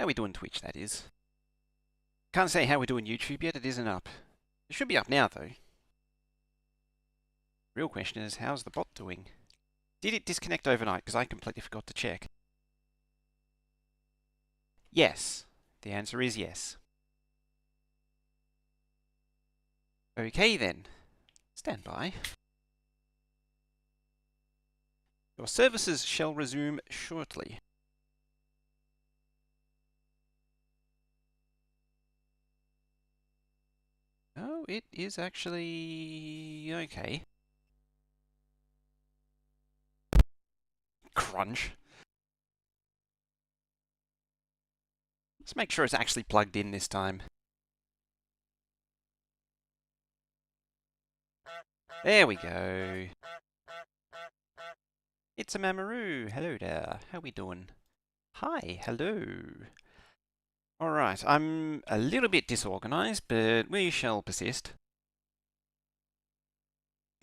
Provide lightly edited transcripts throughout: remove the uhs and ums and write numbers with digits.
How we doing Twitch, that is. Can't say how we're doing YouTube yet, it isn't up. It should be up now, though. Real question is, how's the bot doing? Did it disconnect overnight? Because I completely forgot to check. Yes. The answer is yes. Okay then. Stand by. Your services shall resume shortly. Oh, it is actually okay. Crunch. Let's make sure it's actually plugged in this time. There we go. It's a Mamaroo. Hello there. How we doing? Hi, hello. Alright, I'm a little bit disorganized, but we shall persist.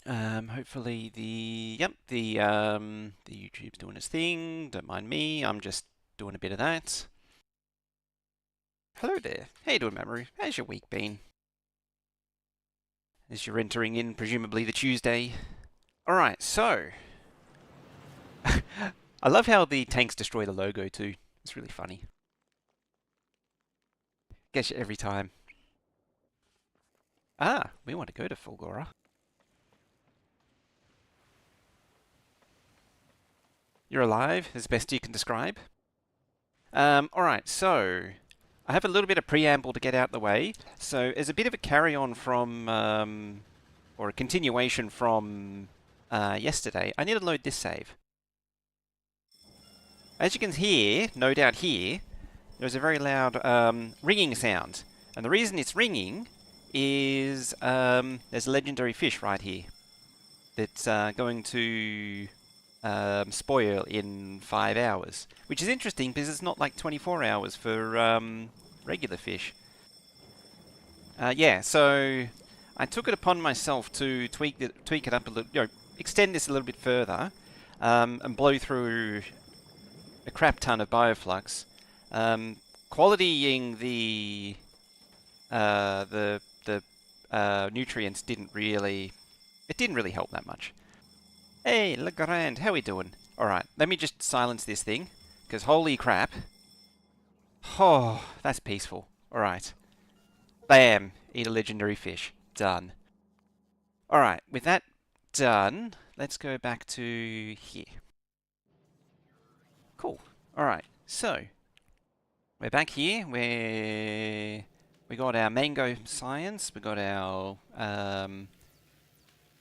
Hopefully the YouTube's doing its thing. Don't mind me. I'm just doing a bit of that. Hello there. How you doing, Mamaroo? How's your week been? As you're entering in, presumably, the Tuesday. Alright, so... I love how the tanks destroy the logo, too. It's really funny. Gets you every time. Ah, we want to go to Fulgora. You're alive, as best you can describe. Alright, so... I have a little bit of preamble to get out the way. So, as a bit of a carry-on from... or a continuation from... yesterday, I need to load this save. As you can hear, no doubt here, there's a very loud ringing sound. And the reason it's ringing is there's a legendary fish right here that's going to spoil in 5 hours. Which is interesting because it's not like 24 hours for regular fish. Yeah, so I took it upon myself to tweak it up a little, extend this a little bit further and blow through a crap ton of bioflux, qualitying the nutrients didn't really help that much. Hey, Legrand, how we doing? Alright, let me just silence this thing, because holy crap. Oh, that's peaceful. Alright. Bam! Eat a legendary fish. Done. Alright, with that done, let's go back to here. Cool. Alright, so we're back here where we got our mango science, we got our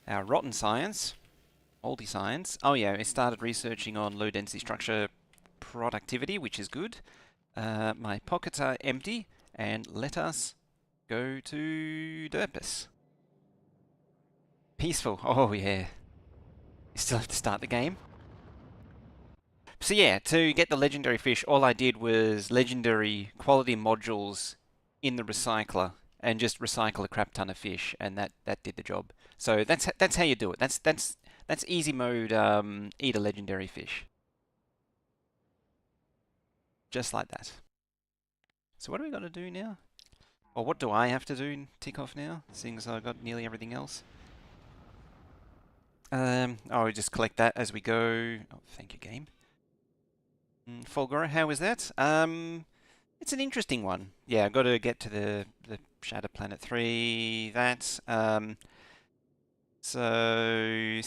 rotten science, moldy science. Oh yeah, we started researching on low density structure productivity, which is good. My pockets are empty, and let us go to Derpus. Peaceful. Oh yeah. You still have to start the game. So yeah, to get the legendary fish, all I did was legendary quality modules in the recycler and just recycle a crap ton of fish, and that did the job. So that's how you do it. That's easy mode. Eat a legendary fish, just like that. So what do we got to do now? Or what do I have to do? Tick off now, seeing as I've got nearly everything else. We just collect that as we go. Oh, thank you, game. Fulgora, how is that? It's an interesting one. Yeah, I've got to get to the Shadow Planet 3, that. So,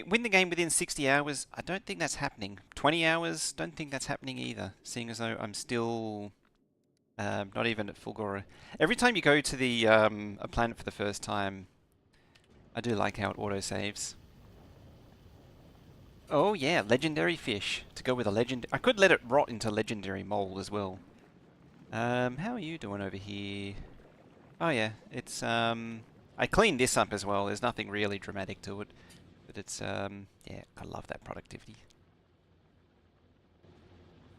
win the game within 60 hours. I don't think that's happening. 20 hours, don't think that's happening either, seeing as though I'm still not even at Fulgora. Every time you go to the a planet for the first time, I do like how it auto-saves. Oh yeah, legendary fish. To go with a legend... I could let it rot into legendary mole as well. How are you doing over here? Oh yeah, it's... I cleaned this up as well. There's nothing really dramatic to it. But it's... yeah, I love that productivity.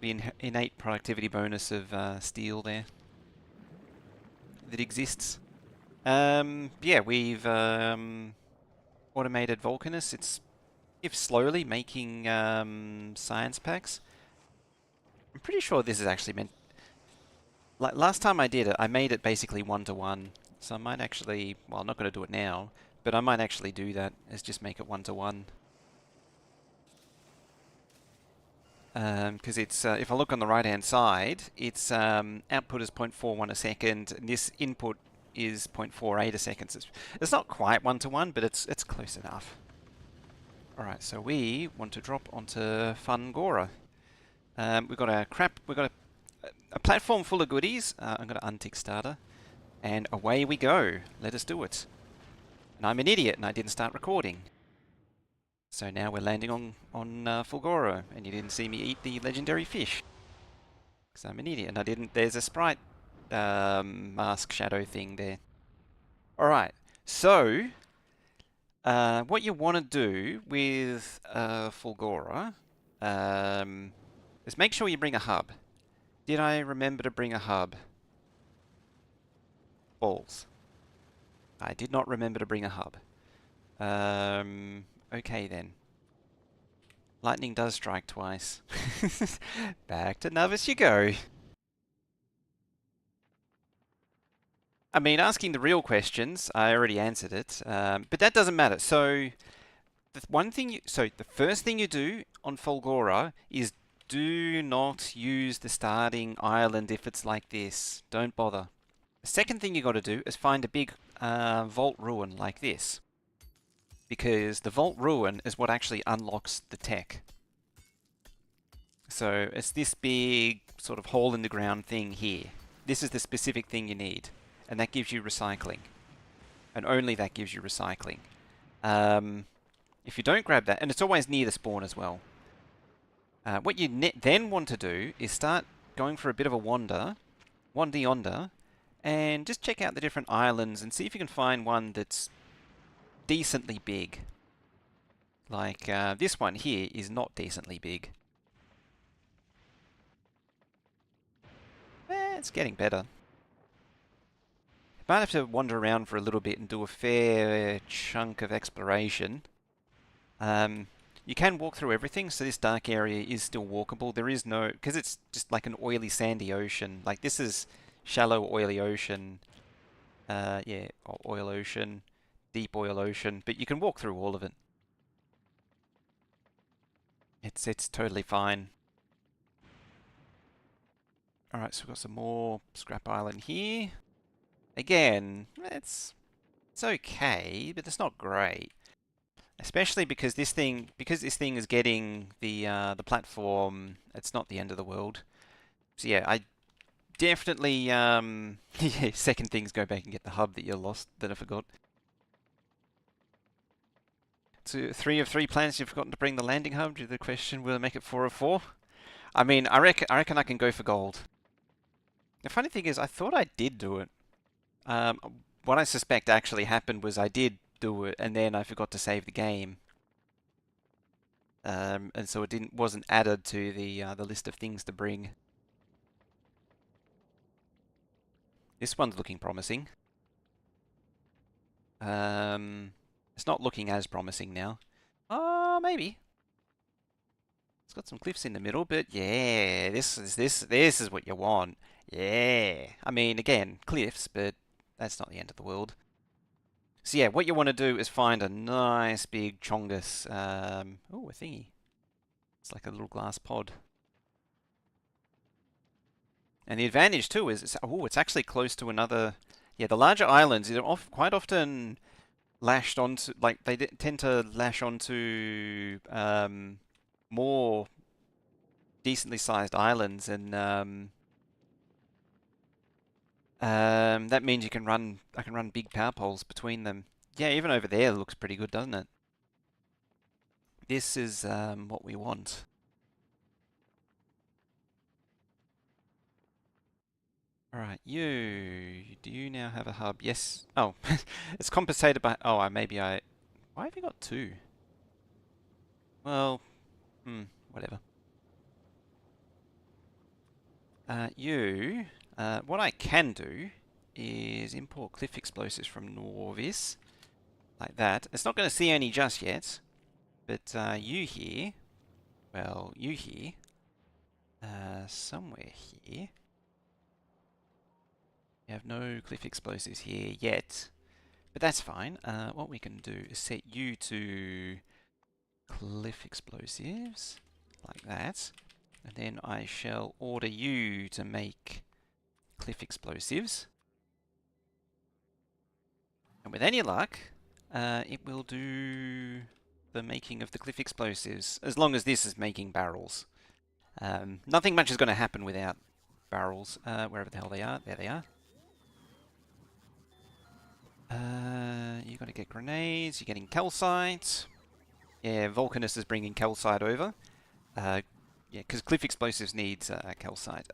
The innate productivity bonus of steel there. That exists. Yeah, we've... automated Volcanus. It's... if slowly making science packs. I'm pretty sure this is actually meant... Like last time I did it, I made it basically 1-to-1. So I might actually, well, I'm not going to do it now, but I might actually do that, is just make it 1-to-1. Because it's, if I look on the right-hand side, its output is 0.41 a second, and this input is 0.48 a second. So it's not quite 1-to-1, but it's close enough. Alright, so we want to drop onto Fulgora. We've got a platform full of goodies. I'm going to untick starter. And away we go. Let us do it. And I'm an idiot and I didn't start recording. So now we're landing on Fulgora, and you didn't see me eat the legendary fish. Because I'm an idiot and I didn't... There's a sprite mask shadow thing there. Alright, so... what you want to do with Fulgora is make sure you bring a hub. Did I remember to bring a hub? Balls. I did not remember to bring a hub. Okay then. Lightning does strike twice. Back to Novice you go. I mean, asking the real questions, I already answered it, but that doesn't matter. So, the first thing you do on Fulgora is do not use the starting island if it's like this. Don't bother. The second thing you got to do is find a big vault ruin like this, because the vault ruin is what actually unlocks the tech. So it's this big sort of hole in the ground thing here. This is the specific thing you need, and that gives you recycling, and only that gives you recycling. If you don't grab that, and it's always near the spawn as well. What you then want to do is start going for a bit of a wander yonder, and just check out the different islands and see if you can find one that's decently big. Like this one here is not decently big. It's getting better. Might have to wander around for a little bit and do a fair chunk of exploration. You can walk through everything, so this dark area is still walkable. There is no... because it's just like an oily, sandy ocean. Like, this is shallow, oily ocean. Yeah, oil ocean. Deep oil ocean. But you can walk through all of it. It's totally fine. Alright, so we've got some more Scrap Island here. Again, it's okay, but it's not great. Especially because this thing is getting the platform. It's not the end of the world. So yeah, I definitely yeah, second things, go back and get the hub that you lost, that I forgot. So 3 of 3 plans you've forgotten to bring the landing hub. To the question, will it make it 4 of 4? I mean, I reckon I can go for gold. The funny thing is, I thought I did do it. What I suspect actually happened was I did do it, and then I forgot to save the game. And so it wasn't added to the list of things to bring. This one's looking promising. It's not looking as promising now. Oh, maybe. It's got some cliffs in the middle, but yeah, this is what you want. Yeah. I mean, again, cliffs, but that's not the end of the world. So yeah, what you want to do is find a nice big chongus. Oh, a thingy. It's like a little glass pod. And the advantage too is, it's actually close to another... Yeah, the larger islands, they're quite often lashed onto... Like, they tend to lash onto more decently sized islands, and that means I can run big power poles between them. Yeah, even over there it looks pretty good, doesn't it? This is what we want. Alright, do you now have a hub? Yes. Oh, it's compensated by... Oh, Why have you got 2? Well, whatever. What I can do is import cliff explosives from Norvis. Like that. It's not going to see any just yet. But you here... Well, you here... somewhere here... We have no cliff explosives here yet, but that's fine. What we can do is set you to cliff explosives, like that. And then I shall order you to make cliff explosives. And with any luck, it will do the making of the cliff explosives, as long as this is making barrels. Nothing much is going to happen without barrels, wherever the hell they are. There they are. You're going to get grenades, you're getting calcite. Yeah, Vulcanus is bringing calcite over. Yeah, because cliff explosives needs calcite.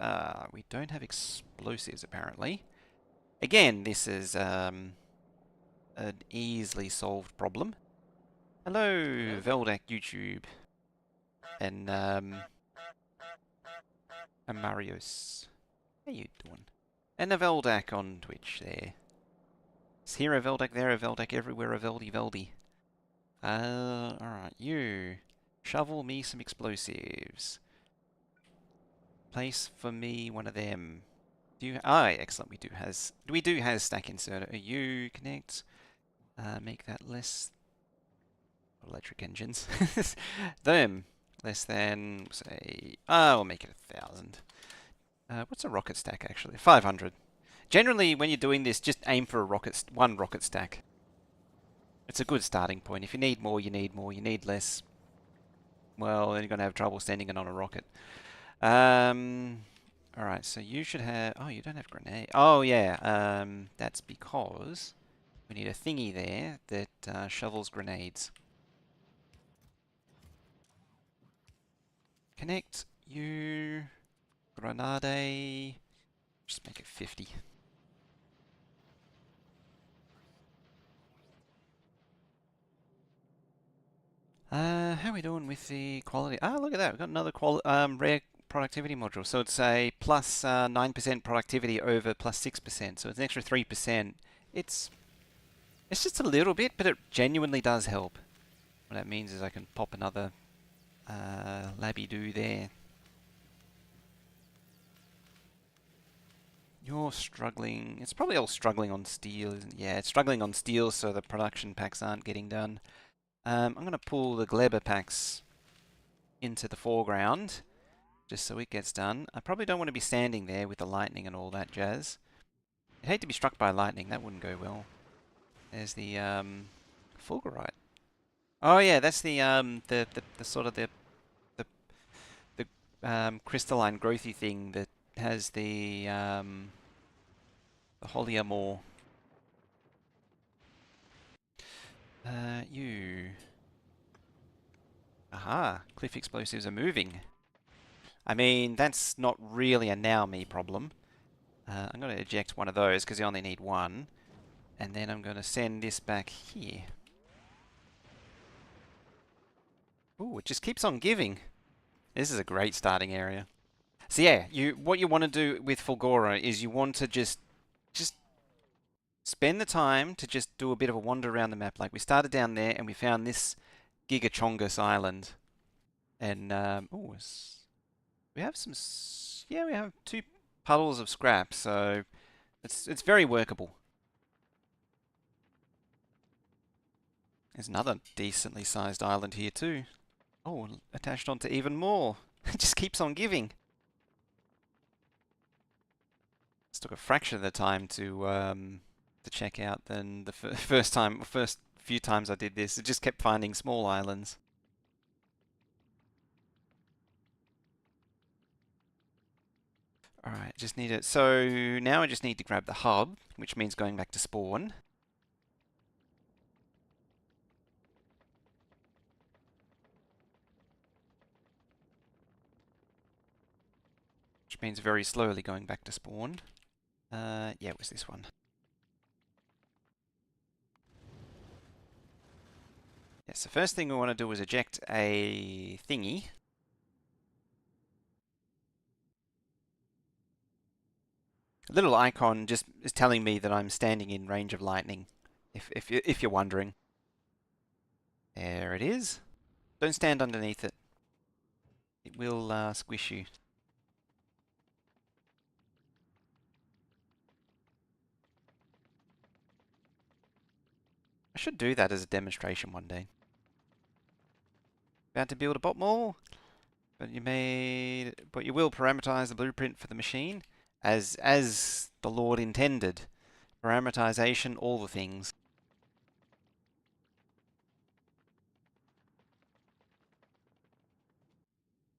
We don't have explosives, apparently. Again, this is an easily solved problem. Hello, Veldak YouTube. And Marios. How you doing? And a Veldak on Twitch there. It's here a Veldak, there a Veldak, everywhere a Veldy Veldy. Alright, you. Shovel me some explosives. Place for me one of them. Do you? Excellent. We do has stack inserter. You connect. Make that less electric engines. Them less than say. We'll make it 1,000. What's a rocket stack actually? 500. Generally, when you're doing this, just aim for one rocket stack. It's a good starting point. If you need more, you need more. You need less, well, then you're gonna have trouble sending it on a rocket. Alright, so you should have... Oh, you don't have grenade. Oh, yeah. That's because we need a thingy there that shovels grenades. Connect you... Grenade... Just make it 50. How are we doing with the quality? Look at that. We've got another rare productivity module. So it's a plus 9% productivity over plus 6%. So it's an extra 3%. It's just a little bit, but it genuinely does help. What that means is I can pop another labby-doo there. You're struggling. It's probably all struggling on steel, isn't it? Yeah, it's struggling on steel, so the production packs aren't getting done. I'm going to pull the Glebber packs into the foreground, just so it gets done. I probably don't want to be standing there with the lightning and all that jazz. I'd hate to be struck by lightning, that wouldn't go well. There's the Fulgorite. Oh yeah, that's the sort of the crystalline growthy thing that has the Holiamore. You. Aha, cliff explosives are moving. I mean, that's not really a now me problem. I'm going to eject one of those because you only need one. And then I'm going to send this back here. Ooh, it just keeps on giving. This is a great starting area. So yeah, what you want to do with Fulgora is you want to just spend the time to just do a bit of a wander around the map. Like we started down there and we found this Gigachongus Island. And, we have some... Yeah, we have 2 puddles of scrap, so it's very workable. There's another decently sized island here too. Oh, attached onto even more. It just keeps on giving. This took a fraction of the time to check out than the first few times I did this. It just kept finding small islands. Alright, just need it. So now I just need to grab the hub, which means going back to spawn. Which means very slowly going back to spawn. Yeah, it was this one. Yes, the first thing we want to do is eject a thingy. A little icon just is telling me that I'm standing in range of lightning, if you're wondering. There it is. Don't stand underneath it. It will squish you. should do that as a demonstration one day. About to build a bot mall, but you will parameterize the blueprint for the machine as the Lord intended. Parameterization, all the things.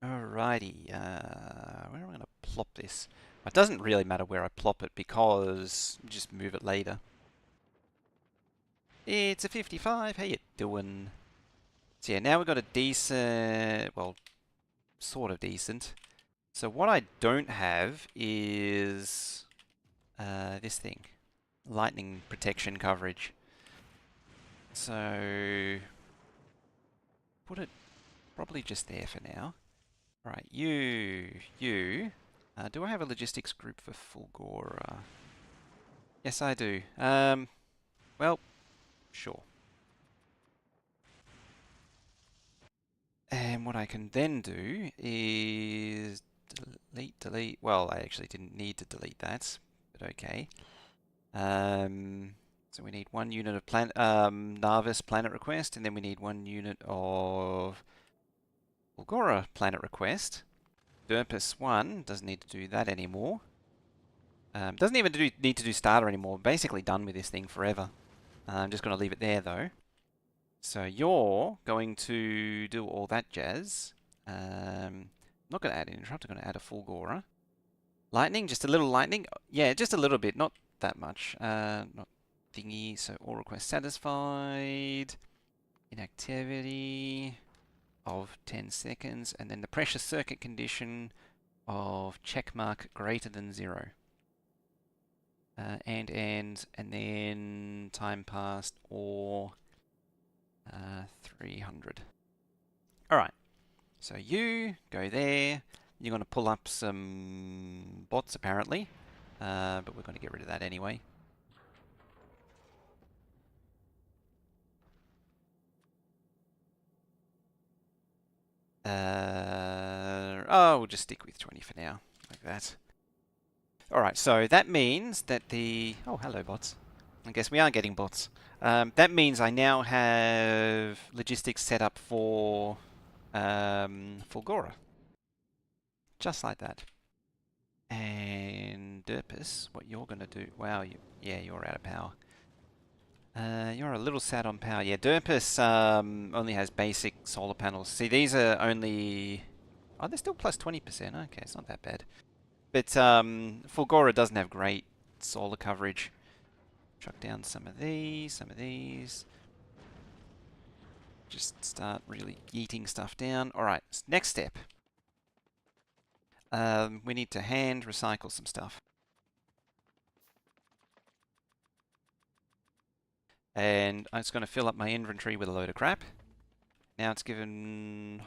Alrighty, where am I going to plop this? It doesn't really matter where I plop it because just move it later. It's a 55, how you doing? So yeah, now we've got a decent, well, sort of decent. So what I don't have is this thing, lightning protection coverage. So put it probably just there for now. Right, you. Do I have a logistics group for Fulgora? Yes, I do. Well, sure. And what I can then do is delete. Well, I actually didn't need to delete that, but okay. So we need 1 unit of Narvis planet request, and then we need 1 unit of Fulgora planet request. Derpus 1 doesn't need to do that anymore. Doesn't even need to do starter anymore. Basically done with this thing forever. I'm just going to leave it there though. So you're going to do all that jazz. I'm not going to add an interrupt. I'm going to add a Fulgora. Lightning, just a little lightning. Yeah, just a little bit, not that much. Not thingy. So all requests satisfied. Inactivity of 10 seconds, and then the pressure circuit condition of checkmark greater than 0. And then time passed or 300. Alright, so you go there. You're going to pull up some bots apparently, but we're going to get rid of that anyway. We'll just stick with 20 for now, like that. Alright, so that means that the... Oh, hello bots. I guess we are getting bots. That means I now have logistics set up for Fulgora. Just like that. And Derpus, what you're going to do... Wow, yeah, you're out of power. You're a little sad on power. Yeah, Derpus only has basic solar panels. See, these are only... Oh, they're still plus 20%. Okay, it's not that bad. But Fulgora doesn't have great solar coverage. Chuck down some of these, Just start really yeeting stuff down. Alright, next step. We need to hand recycle some stuff. And I'm just going to fill up my inventory with a load of crap. Now it's given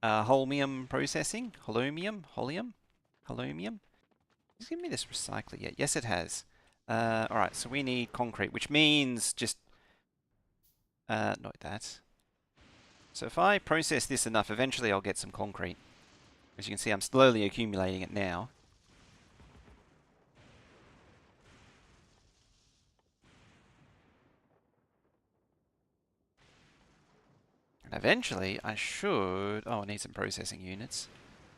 holmium processing. Holomium? Has it given me this recycler yet? Yes, it has. Alright, so we need concrete, which means just... not that. So if I process this enough, eventually I'll get some concrete. As you can see, I'm slowly accumulating it now. And eventually I should... Oh, I need some processing units.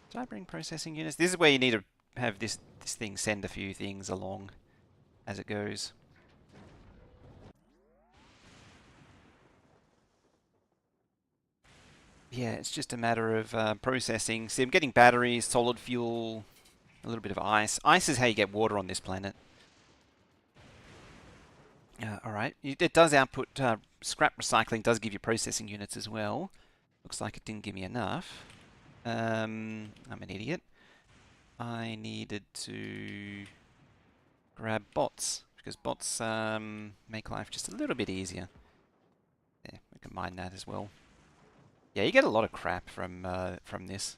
Did I bring processing units? This is where you need to have this thing send a few things along as it goes. Yeah, it's just a matter of processing. See, I'm getting batteries, solid fuel, a little bit of ice. Ice is how you get water on this planet. Alright, it does output... scrap recycling does give you processing units as well. Looks like it didn't give me enough. I'm an idiot. I needed to grab bots, because bots make life just a little bit easier. Yeah, we can mine that as well. Yeah, you get a lot of crap from this.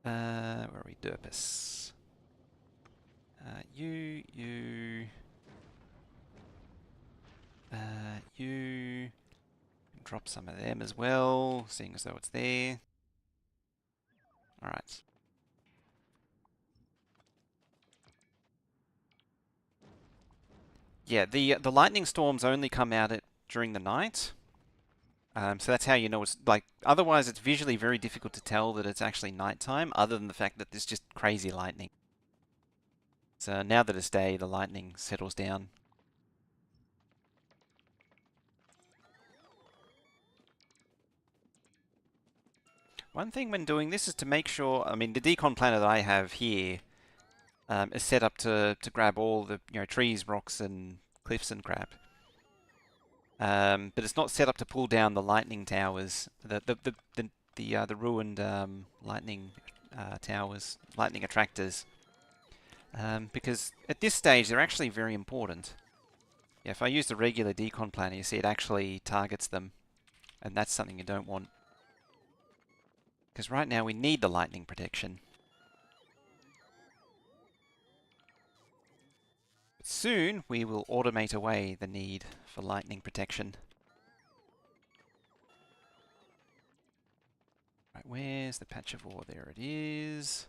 Where are we? Derpus. You. Drop some of them as well, seeing as though it's there. Alright. Yeah, the lightning storms only come out during the night. So that's how you know it's like. Otherwise, it's visually very difficult to tell that it's actually nighttime, other than the fact that there's just crazy lightning. So now that it's day, the lightning settles down. One thing when doing this is to make sure. I mean, the decon planner that I have here is set up to grab all the trees, rocks, and cliffs and crap. But it's not set up to pull down the lightning towers, the ruined lightning towers, lightning attractors, because at this stage they're actually very important. Yeah, if I use the regular decon planner, you see it actually targets them, and that's something you don't want. Because right now we need the lightning protection. But soon we will automate away the need for lightning protection. Right, where's the patch of ore? There it is.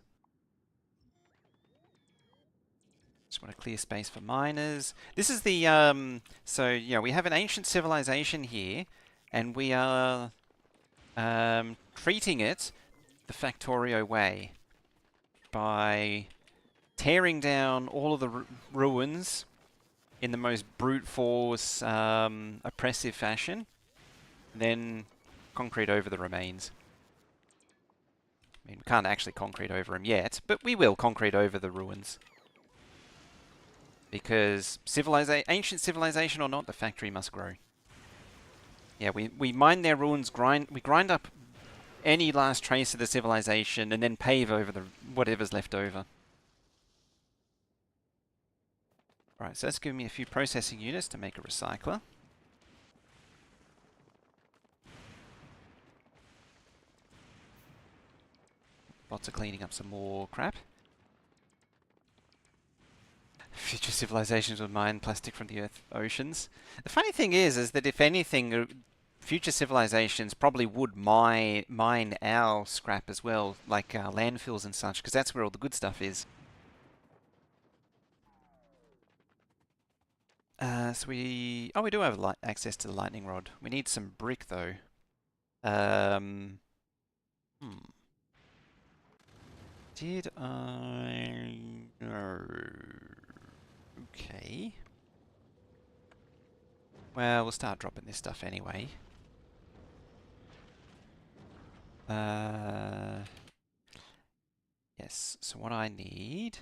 Just want to clear space for miners. This is the, so, we have an ancient civilization here, and we are treating it the Factorio way by tearing down all of the ruins in the most brute force, oppressive fashion, and then concrete over the remains. I mean, we can't actually concrete over them yet, but we will concrete over the ruins. Because ancient civilization or not, the factory must grow. Yeah, we mine their ruins, we grind up any last trace of the civilization, and then pave over whatever's left over. Right, so that's giving me a few processing units to make a recycler. Lots of cleaning up some more crap. Future civilizations would mine plastic from the Earth oceans. The funny thing is that if anything, future civilizations probably would mine our scrap as well, like landfills and such, because that's where all the good stuff is. So we do have access to the lightning rod. We need some brick though. Did I? No. Okay. Well, we'll start dropping this stuff anyway. Yes, so what I need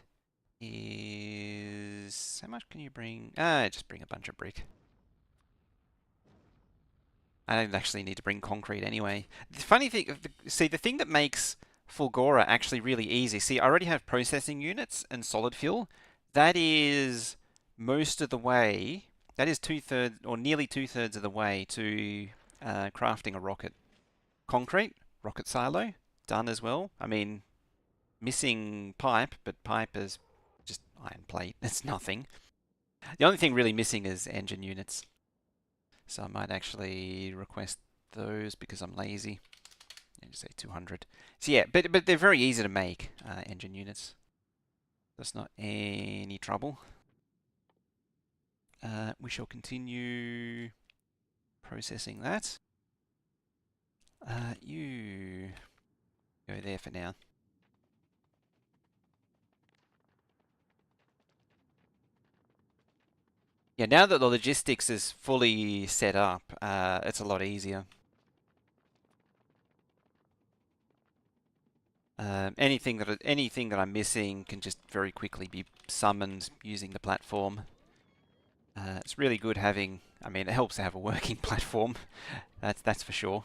is... How much can you bring? Just bring a bunch of brick. I don't actually need to bring concrete anyway. The funny thing... See, the thing that makes Fulgora actually really easy... See, I already have processing units and solid fuel. That is most of the way... That is two-thirds, or nearly two-thirds of the way to crafting a rocket. Concrete, rocket silo, done as well. I mean, missing pipe, but pipe is just iron plate. It's nothing. The only thing really missing is engine units. So I might actually request those because I'm lazy. And just say 200. So yeah, but they're very easy to make, engine units. That's not any trouble. We shall continue processing that. You go there for now. Yeah, now that the logistics is fully set up, it's a lot easier. Anything that I'm missing can just very quickly be summoned using the platform. It's really good having. I mean, it helps to have a working platform. That's for sure.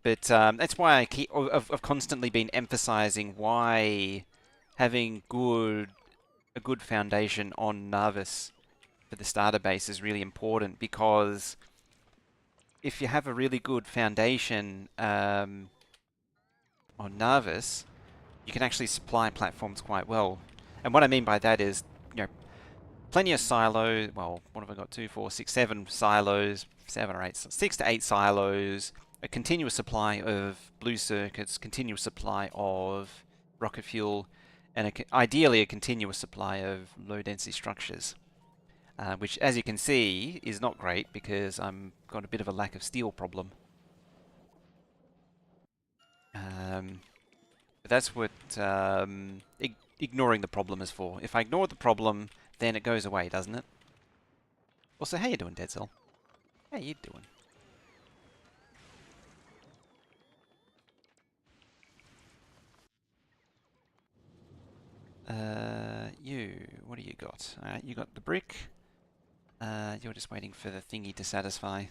But that's why I've constantly been emphasizing why having a good foundation on Narvis for the starter base is really important, because if you have a really good foundation on Narvis, you can actually supply platforms quite well. And what I mean by that is, plenty of silos. Well, what have I got? 2, 4, 6, 7 silos, 7 or 8, 6 to 8 silos. A continuous supply of blue circuits, continuous supply of rocket fuel, and ideally a continuous supply of low density structures. which, as you can see, is not great because I'm got a bit of a lack of steel problem. But that's what ignoring the problem is for. If I ignore the problem, then it goes away, doesn't it? Also, how you doing, Dead Cell? How you doing? What do you got? You got the brick. You're just waiting for the thingy to satisfy.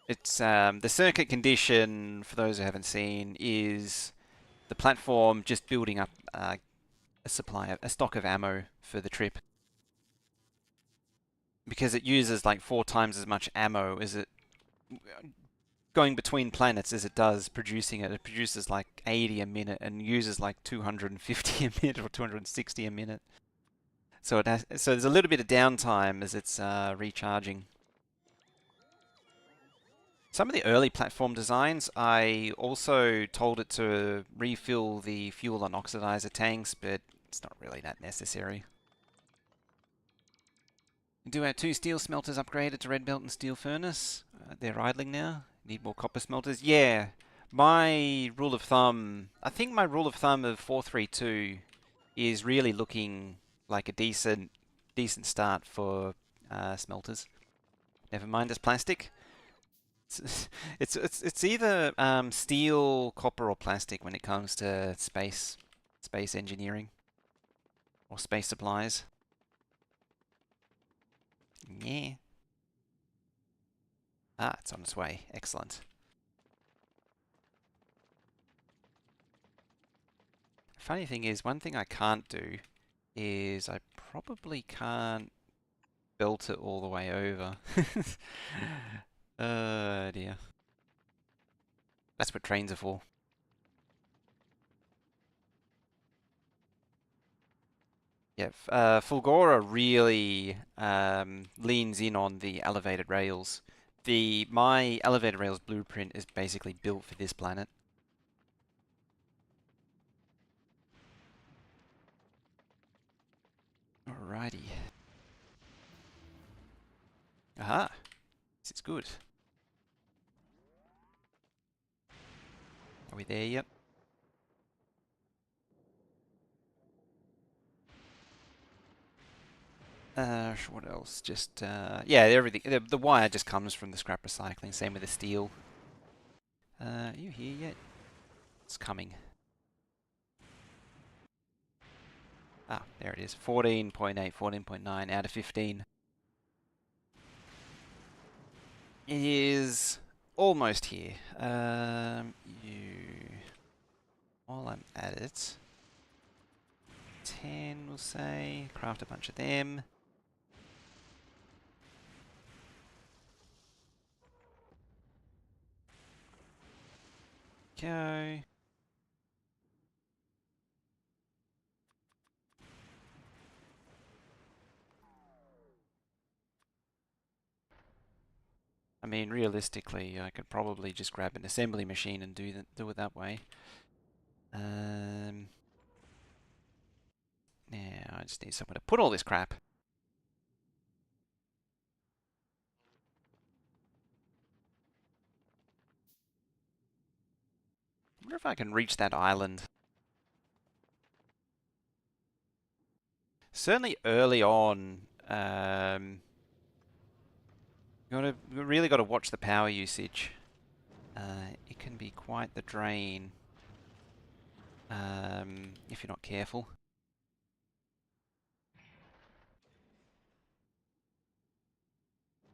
It's the circuit condition, for those who haven't seen, is the platform just building up a stock of ammo for the trip. Because it uses like 4 times as much ammo as it going between planets as it does producing it. It produces like 80 a minute and uses like 250 a minute or 260 a minute. So there's a little bit of downtime as it's recharging. Some of the early platform designs, I also told it to refill the fuel and oxidizer tanks, but it's not really that necessary. Do our 2 steel smelters upgraded to red belt and steel furnace? They're idling now. Need more copper smelters? Yeah. My rule of thumb, I think my rule of thumb of 432 is really looking like a decent start for smelters. Never mind as plastic. It's either steel, copper, or plastic when it comes to space engineering or space supplies. Yeah. Ah, it's on its way. Excellent. Funny thing is, one thing I can't do is I probably can't belt it all the way over. Dear. That's what trains are for. Yeah, Fulgora really leans in on the elevated rails. My elevated rails blueprint is basically built for this planet. Alrighty. Aha! This is good. Are we there yet? What else? Just, yeah, everything. The wire just comes from the scrap recycling. Same with the steel. Are you here yet? It's coming. Ah, there it is. 14.8, 14.9 out of 15. It is almost here. While I'm at it, 10 we'll say. Craft a bunch of them. Go. I mean, realistically, I could probably just grab an assembly machine and do it that way. Now I just need somewhere to put all this crap. I wonder if I can reach that island. Certainly early on, you really got to watch the power usage. It can be quite the drain if you're not careful.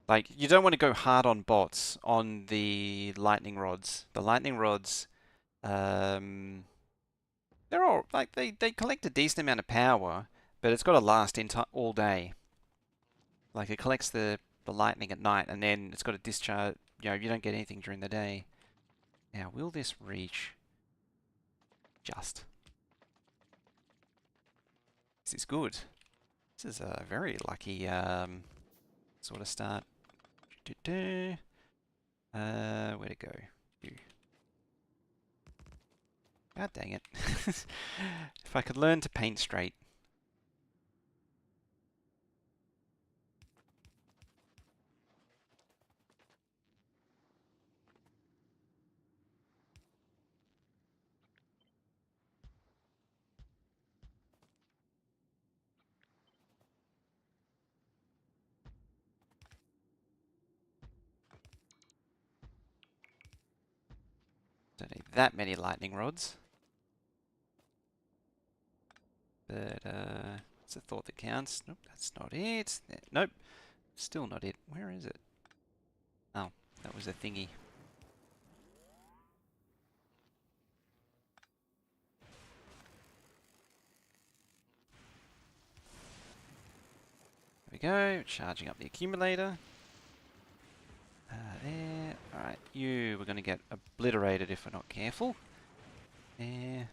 Like, you don't want to go hard on bots on the lightning rods. The lightning rods, they're all, like, they collect a decent amount of power, but it's got to last all day. Like, it collects the lightning at night, and then it's got to discharge, you don't get anything during the day. Now, will this reach? Just. This is good. This is a very lucky sort of start. Where'd it go? God dang it. If I could learn to paint straight. Don't need that many lightning rods. But, it's a thought that counts. Nope, that's not it. Nope, still not it. Where is it? Oh, that was a thingy. There we go, charging up the accumulator. There. Alright, you we're going to get obliterated if we're not careful. There.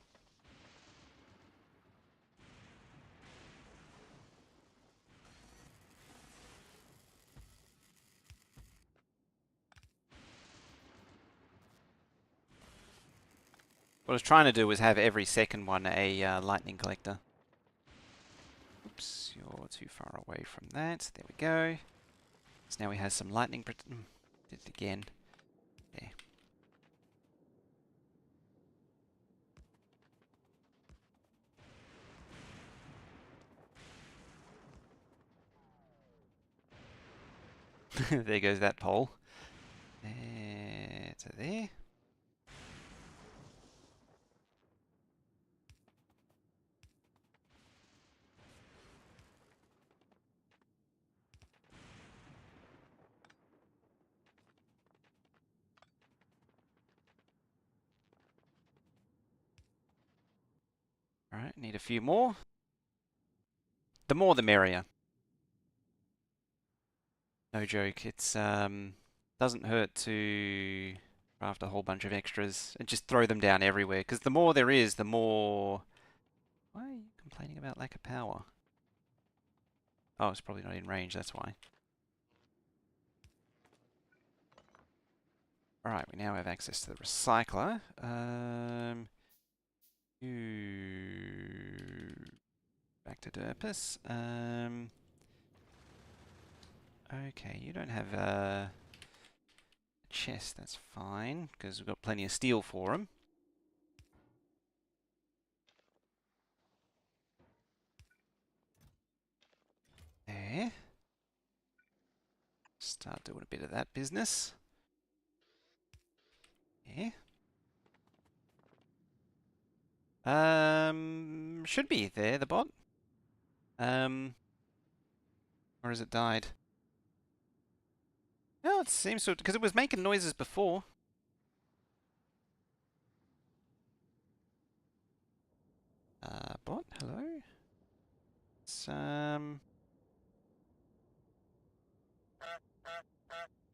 What I was trying to do was have every second one a lightning collector. Oops, you're too far away from that. There we go. So now we have some lightning. Did it again. There. There goes that pole. There to there. Alright, need a few more. The more the merrier. No joke, it's doesn't hurt to craft a whole bunch of extras and just throw them down everywhere, because the more there is, the more... Why are you complaining about lack of power? Oh, it's probably not in range, that's why. Alright, we now have access to the recycler. You... Back to Derpus. Okay, you don't have a chest, that's fine, because we've got plenty of steel for them. There. Start doing a bit of that business. Yeah. Should be there, the bot. Or has it died? No, it seems to, because it was making noises before. Bot, hello? It's,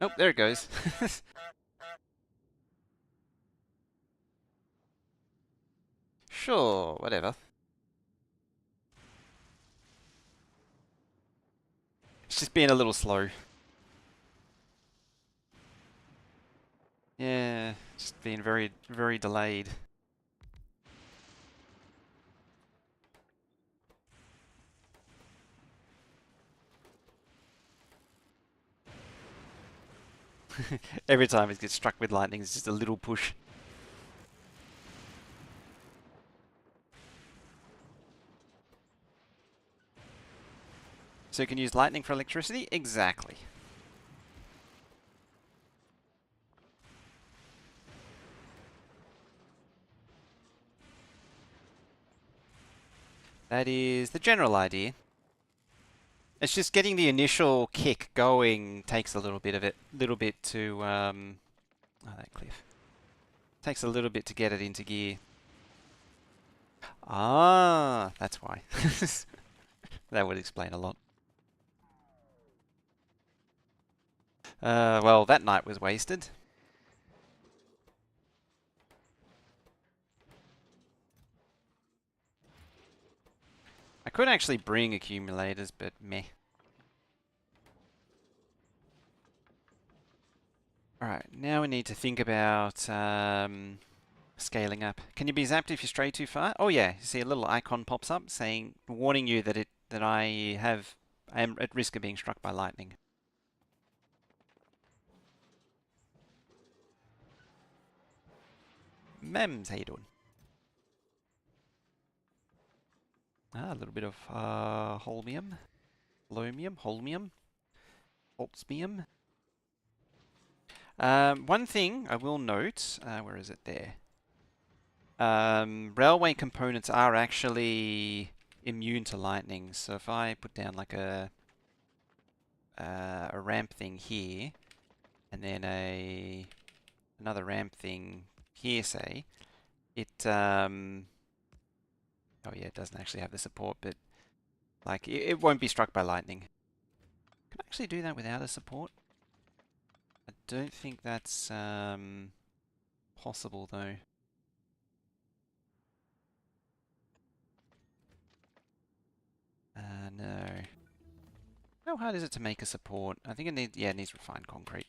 Nope, there it goes. Sure, whatever. It's just being a little slow. Yeah, just being very, very delayed. Every time it gets struck with lightning, it's just a little push. So you can use lightning for electricity? Exactly. That is the general idea. It's just getting the initial kick going takes a little bit of it, to, oh, that cliff. Takes a little bit to get it into gear. Ah, that's why. That would explain a lot. Well, that night was wasted. I could actually bring accumulators, but meh. Alright, now we need to think about scaling up. Can you be zapped if you stray too far? Oh yeah, you see a little icon pops up saying, warning you that I am at risk of being struck by lightning. Mems, how you doing? Ah, a little bit of holmium, holmium, holzmium. One thing I will note, where is it there? railway components are actually immune to lightning. So if I put down like a ramp thing here, and then another ramp thing here, say, it oh yeah, it doesn't actually have the support, but like it won't be struck by lightning. Can I actually do that without a support? I don't think that's possible though. No. How hard is it to make a support? I think it needs, yeah, it needs refined concrete.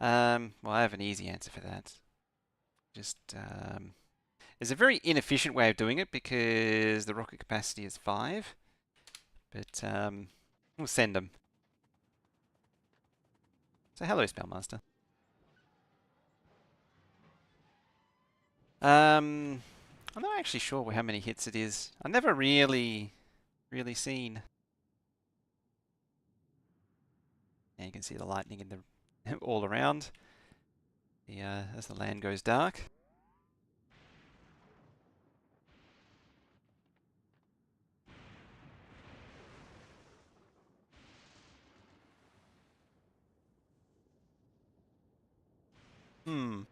Well, I have an easy answer for that. Just, it's a very inefficient way of doing it because the rocket capacity is 5. But, we'll send them. So, hello, Spellmaster. I'm not actually sure how many hits it is. I've never really seen. And you can see the lightning in the all around. The as the land goes dark. Hmm.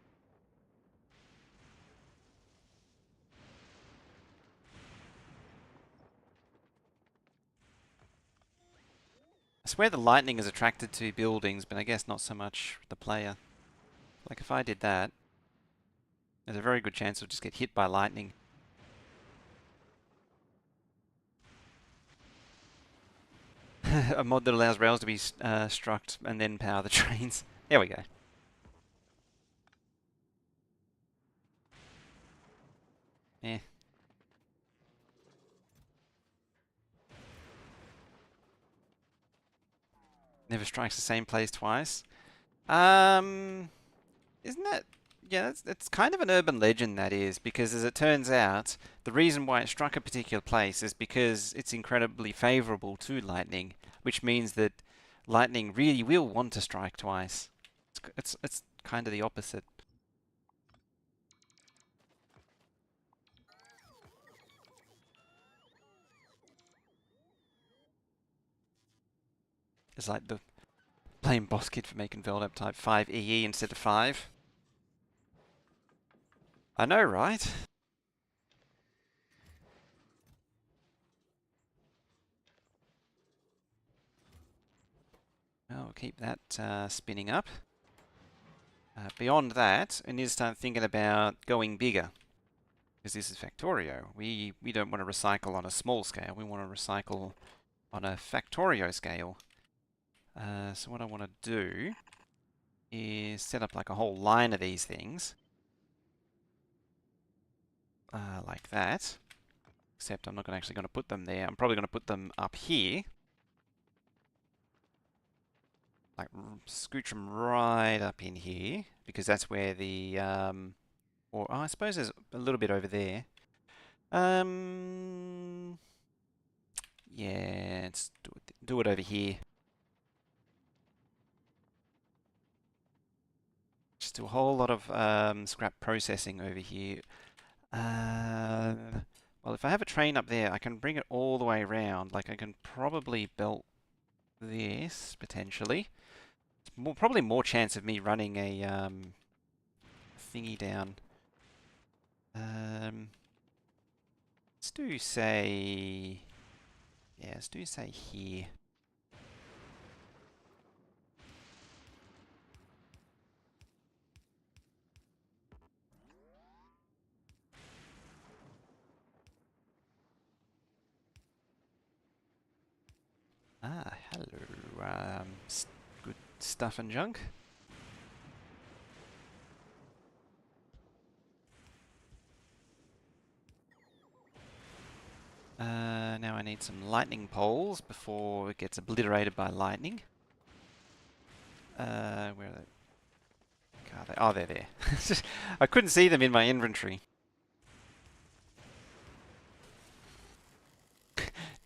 I swear the lightning is attracted to buildings, but I guess not so much the player. Like if I did that, there's a very good chance it'll just get hit by lightning. A mod that allows rails to be struck and then power the trains. There we go. Yeah. Never strikes the same place twice. Isn't that... Yeah, that's kind of an urban legend, that is, because as it turns out, the reason why it struck a particular place is because it's incredibly favorable to lightning, which means that lightning really will want to strike twice. It's kind of the opposite. It's like the blame boss kid for making Veldap type 5 EE instead of 5. I know, right? Well, we'll keep that spinning up. Beyond that, I need to start thinking about going bigger. Because this is Factorio. We don't want to recycle on a small scale. We want to recycle on a Factorio scale. So what I want to do is set up like a whole line of these things. Like that. Except I'm not actually going to put them there. I'm probably going to put them up here. Like scooch them right up in here. Because that's where the... or I suppose there's a little bit over there. Yeah, let's do it over here. Just do a whole lot of scrap processing over here. Well, if I have a train up there, I can bring it all the way around. Like, I can probably belt this, potentially. It's probably more chance of me running a thingy down. Let's do, say... Yeah, let's do, say, here. Hello. Good stuff and junk. Now I need some lightning poles before it gets obliterated by lightning. Where are they? Oh, they're there. I couldn't see them in my inventory.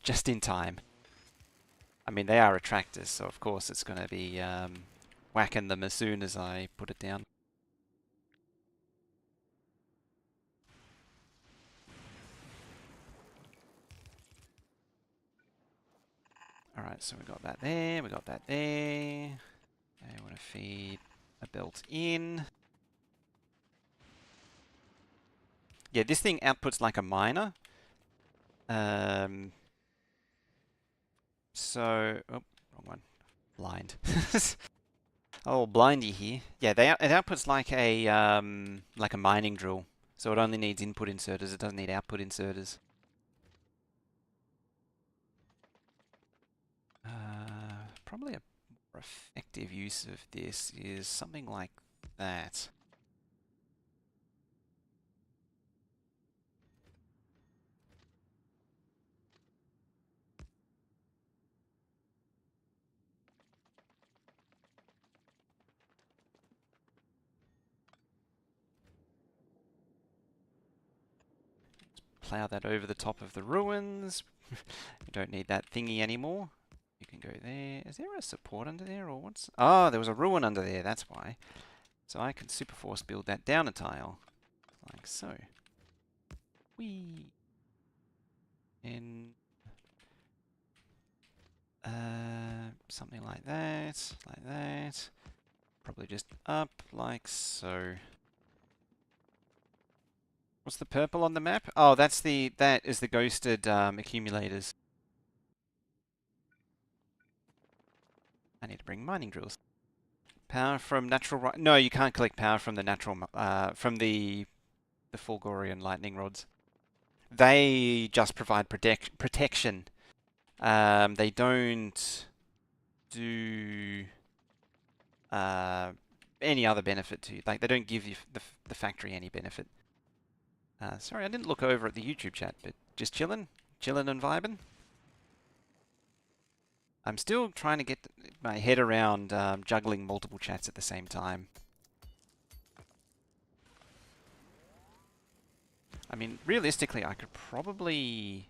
Just in time. I mean, they are attractors, so of course it's going to be whacking them as soon as I put it down. Alright, so we got that there, we got that there. I want to feed a belt in. Yeah, this thing outputs like a miner. So, oh, wrong one. Blind. Oh, blindy here. Yeah, it outputs like a mining drill. So it only needs input inserters. It doesn't need output inserters. Probably a more effective use of this is something like that. Plow that over the top of the ruins. You don't need that thingy anymore. You can go there. Is there a support under there or what's... Oh, there was a ruin under there, that's why. So I can superforce build that down a tile. Like so. Whee! And... something like that, like that. Probably just up, like so. What's the purple on the map? Oh, that is the ghosted accumulators. I need to bring mining drills. Power from natural... No, you can't collect power from the natural... from the Fulgorian lightning rods. They just provide protection. They don't do any other benefit to you. Like, they don't give you the factory any benefit. Sorry, I didn't look over at the YouTube chat, but just chilling and vibing. I'm still trying to get my head around juggling multiple chats at the same time. I mean, realistically, I could probably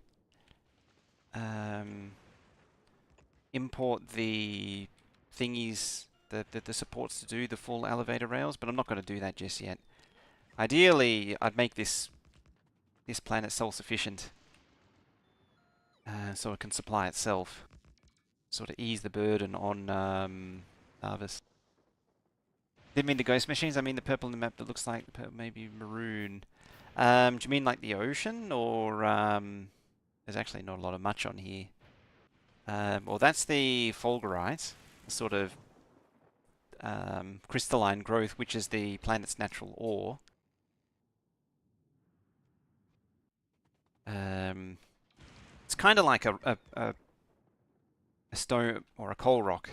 import the thingies, the supports to do the full elevator rails, but I'm not going to do that just yet. Ideally, I'd make this planet self-sufficient, so it can supply itself. Sort of ease the burden on Harvest. Didn't mean the ghost machines, I mean the purple on the map that looks like maybe maroon. Do you mean like the ocean, or there's actually not a lot of much on here. Well, that's the Fulgorite, the sort of crystalline growth, which is the planet's natural ore. It's kind of like a stone or a coal rock.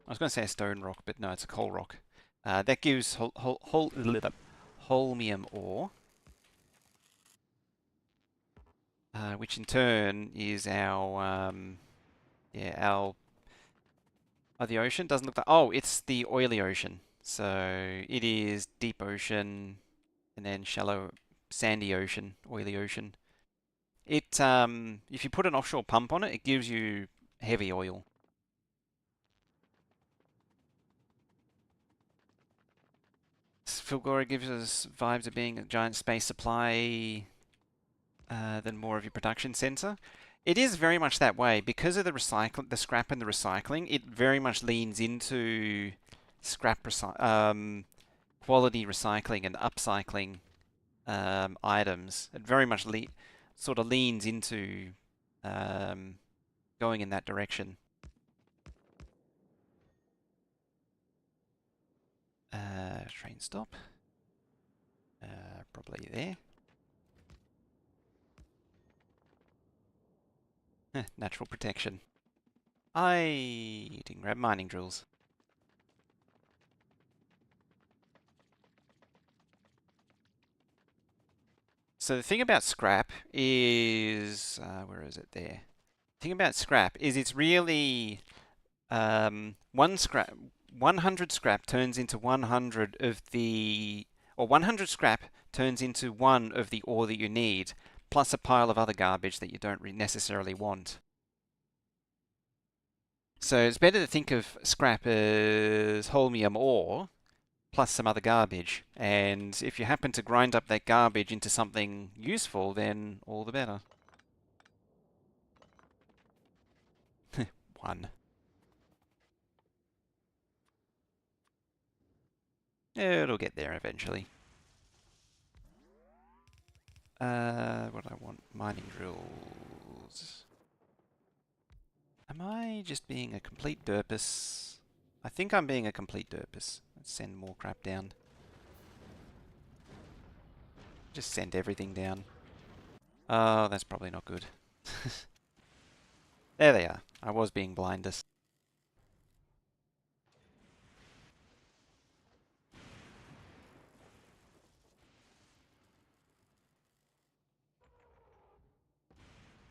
I was going to say a stone rock, but no, it's a coal rock. That gives holmium ore, which in turn is our the ocean doesn't look like... Oh, it's the oily ocean. So it is deep ocean and then shallow sandy ocean, oily ocean. It if you put an offshore pump on it, it gives you heavy oil. Fulgora gives us vibes of being a giant space supply than more of your production center. It is very much that way because of the scrap and the recycling. It very much leans into quality recycling and upcycling items. It very much sort of leans into going in that direction. Train stop. Probably there. Natural protection. I didn't grab mining drills. So the thing about scrap is... where is it there? The thing about scrap is it's really... 100 scrap turns into 100 of the... Or 100 scrap turns into 1 of the ore that you need, plus a pile of other garbage that you don't necessarily want. So it's better to think of scrap as holmium ore, plus some other garbage. And if you happen to grind up that garbage into something useful, then all the better. run. It'll get there eventually. What do I want? Mining drills. Am I just being a complete derpus? I think I'm being a complete derpus. Let's send more crap down. Just send everything down. Oh, that's probably not good. There they are. I was being blindus.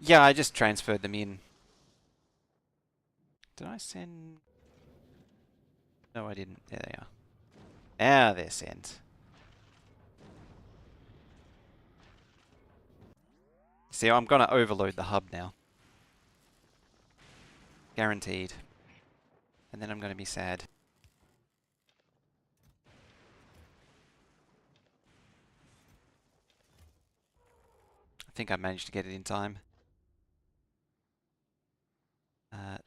Yeah, I just transferred them in. Did I send... No, I didn't. There they are. Now they're sent. See, I'm going to overload the hub now. Guaranteed. And then I'm going to be sad. I think I managed to get it in time.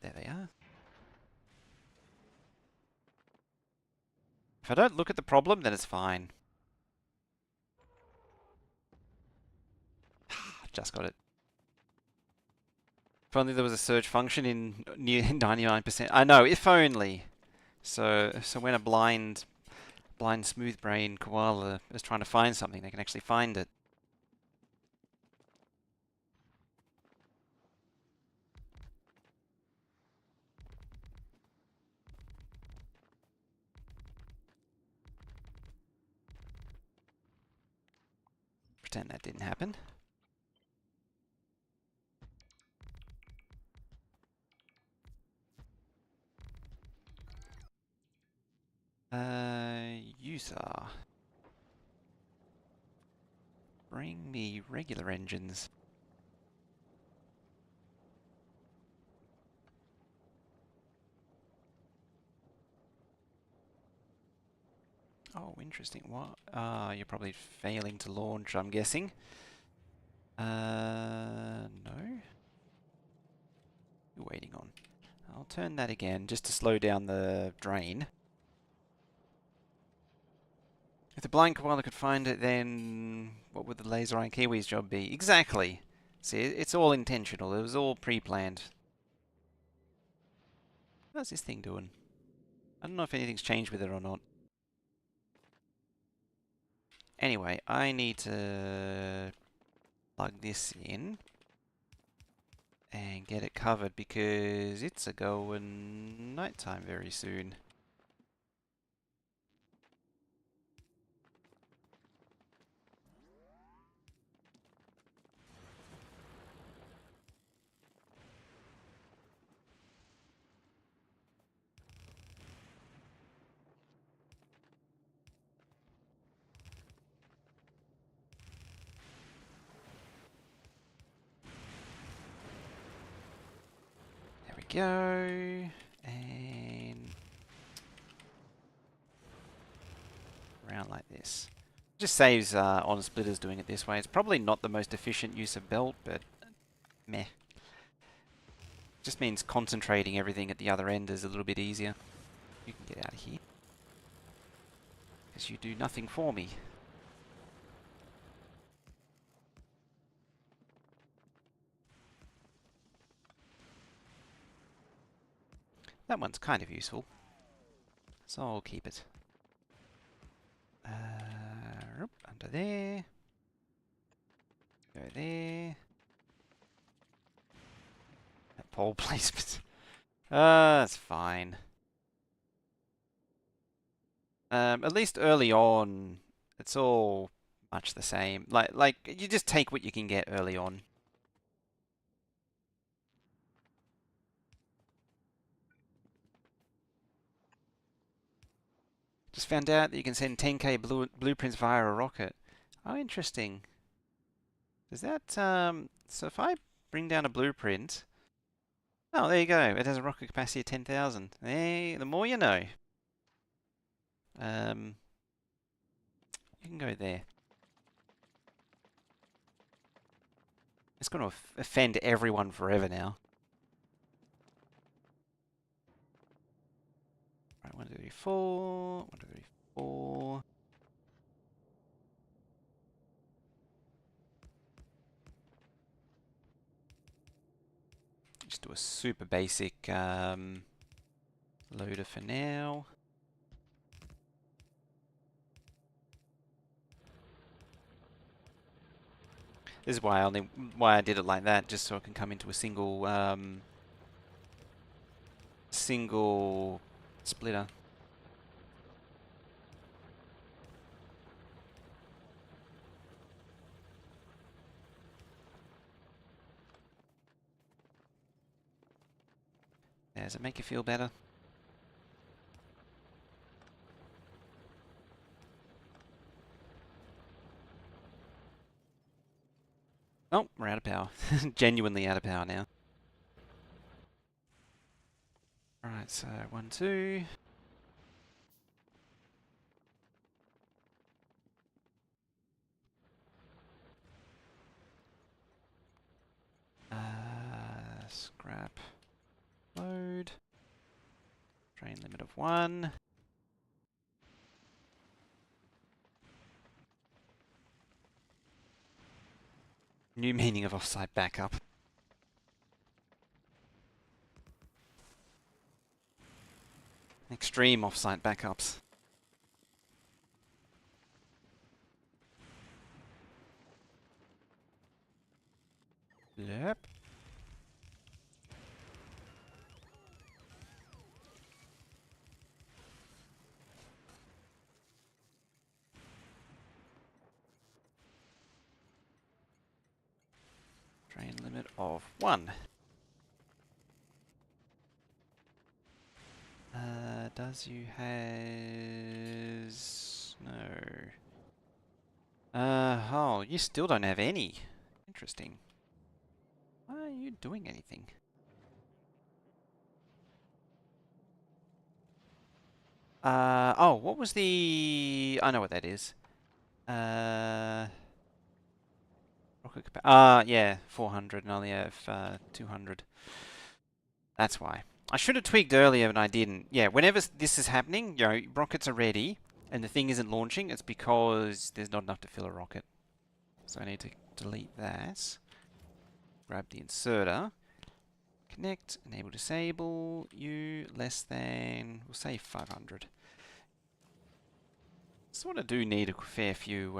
There they are. If I don't look at the problem, then it's fine. Just got it. If only there was a search function in near 99%. I know, if only. So when a blind smooth brain koala is trying to find something, they can actually find it. Pretend that didn't happen. User. Bring me regular engines. Oh, interesting. What? You're probably failing to launch, I'm guessing. No. You're waiting on. I'll turn that again, just to slow down the drain. If the blind koala could find it, then what would the laser eye kiwi's job be? Exactly. See, it's all intentional. It was all pre-planned. How's this thing doing? I don't know if anything's changed with it or not. Anyway, I need to plug this in and get it covered because it's a going nighttime very soon. There we go. And around like this. Just saves on splitters doing it this way. It's probably not the most efficient use of belt, but meh. Just means concentrating everything at the other end is a little bit easier. You can get out of here. Because you do nothing for me. That one's kind of useful. So I'll keep it. Under there. Go there. That pole placement. That's fine. At least early on, it's all much the same. Like you just take what you can get early on. Just found out that you can send 10k blueprints via a rocket. Oh, interesting. Does that, so if I bring down a blueprint... Oh, there you go. It has a rocket capacity of 10,000. Hey, the more you know. You can go there. It's going to offend everyone forever now. 2, 3, 4. 1, 2, 3, 4. Just do a super basic loader for now. This is why I did it like that, just so it can come into a single splitter. Does it make you feel better? Oh, we're out of power. Genuinely out of power now. Alright, so 1, 2. Scrap. Load. Train limit of 1. New meaning of offsite backup. Extreme offsite backups. Yep. Train limit of 1. Does you has... No. Oh, you still don't have any. Interesting. Why are you doing anything? Oh, what was the... I know what that is. Rocket yeah, 400 and I only have 200. That's why. I should have tweaked earlier and I didn't. Yeah, whenever this is happening, you know, rockets are ready and the thing isn't launching, it's because there's not enough to fill a rocket. So I need to delete that. Grab the inserter. Connect, enable, disable, U less than, we'll say 500. Sort of do need a fair few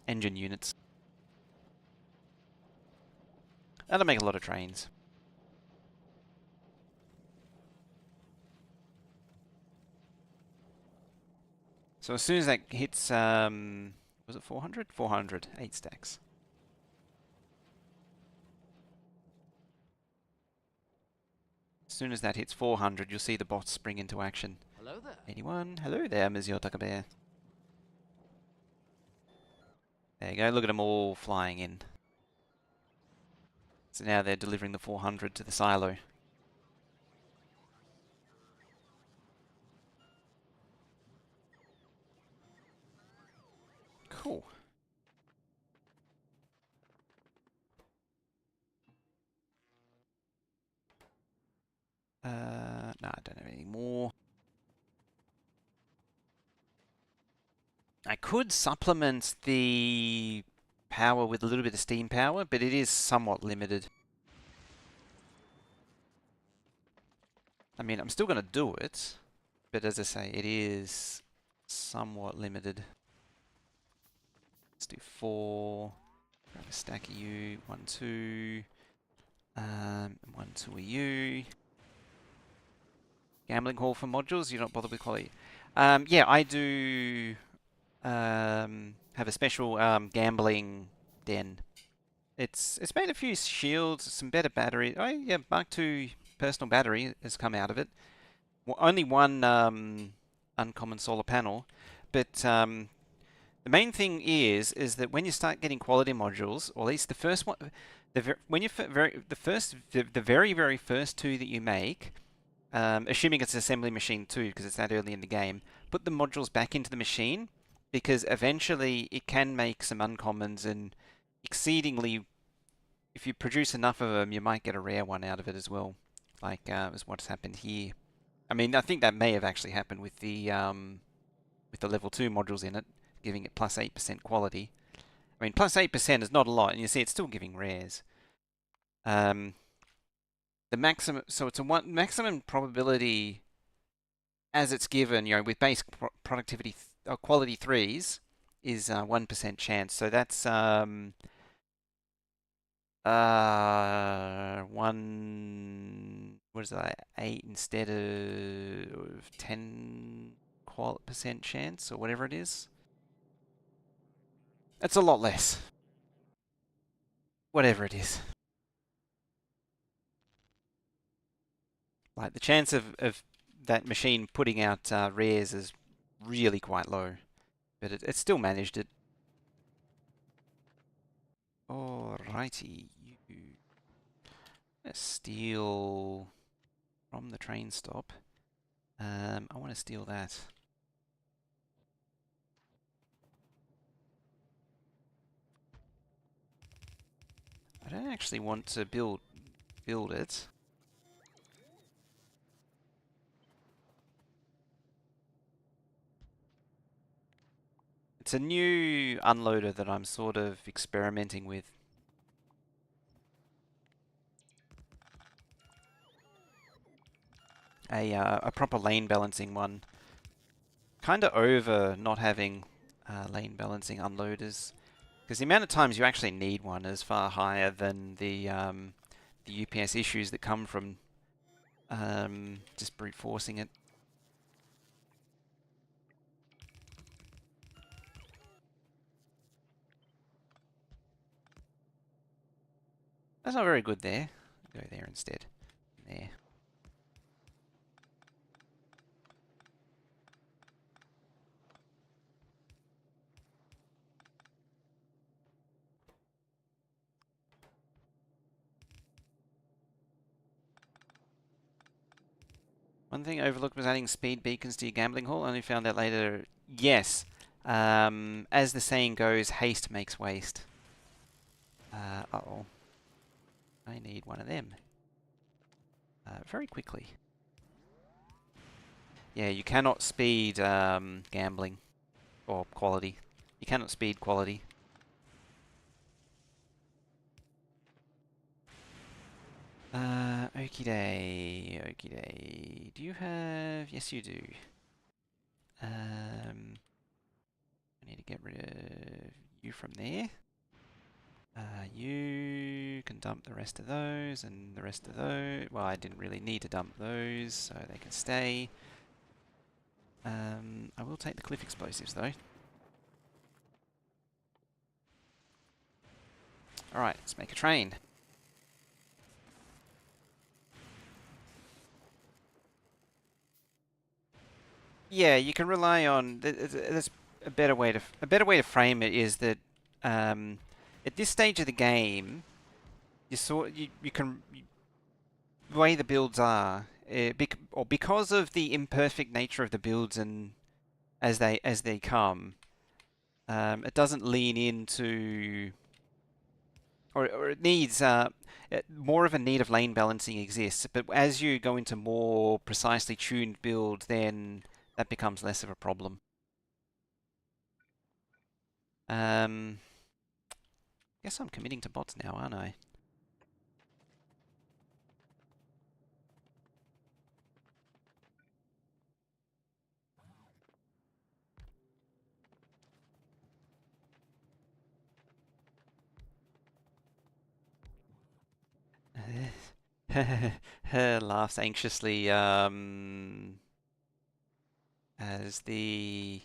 engine units. That'll make a lot of trains. So as soon as that hits, was it 400? 400, 8 stacks. As soon as that hits 400, you'll see the bots spring into action. Hello there. 81, hello there, Monsieur Tuckerbear. There you go, look at them all flying in. So now they're delivering the 400 to the silo. Cool. No, I don't have any more. I could supplement the power with a little bit of steam power, but it is somewhat limited. I mean, I'm still going to do it, but as I say, it is somewhat limited. Let's do 4. Grab a stack of U. 1, 2. 1, 2 of U. Gambling hall for modules. You're not bothered with quality. Yeah, I do have a special gambling den. It's made a few shields, some better battery. Oh yeah, Mark II personal battery has come out of it. Well, only one uncommon solar panel, but the main thing is that when you start getting quality modules, or at least the first one, the very first two that you make, assuming it's an assembly machine too, because it's that early in the game, put the modules back into the machine, because eventually it can make some uncommons, and exceedingly, if you produce enough of them, you might get a rare one out of it as well, like is what's happened here. I mean, I think that may have actually happened with the level 2 modules in it, giving it plus 8% quality. I mean, plus 8% is not a lot, and you see it's still giving rares. The maximum, so it's a one maximum probability as it's given, with base productivity quality threes is 1% chance. So that's what is that, 8 instead of 10% chance or whatever it is. It's a lot less. Whatever it is. Like the chance of that machine putting out rares is really quite low, but it still managed it. Alrighty, you steal from the train stop. I want to steal that. I don't actually want to build it. It's a new unloader that I'm sort of experimenting with. A proper lane balancing one. Kind of over not having lane balancing unloaders, because the amount of times you actually need one is far higher than the UPS issues that come from just brute forcing it. That's not very good there. Go there instead. There. One thing overlooked was adding speed beacons to your gambling hall. Only found out later. Yes. As the saying goes, haste makes waste. Uh-oh. I need one of them. Very quickly. Yeah, you cannot speed gambling. Or quality. You cannot speed quality. Okie day. Okie day. Do you have... Yes, you do. I need to get rid of you from there. You can dump the rest of those and the rest of those. Well, I didn't really need to dump those, so they can stay. I will take the cliff explosives though. Alright, let's make a train. Yeah, you can rely on. That's a better way to frame it is that at this stage of the game, the way the builds are, or because of the imperfect nature of the builds and as they come, it doesn't lean into, or it needs more of a need of lane balancing exists. But as you go into more precisely tuned builds, then that becomes less of a problem. Guess I'm committing to bots now, aren't I? Laughs anxiously as the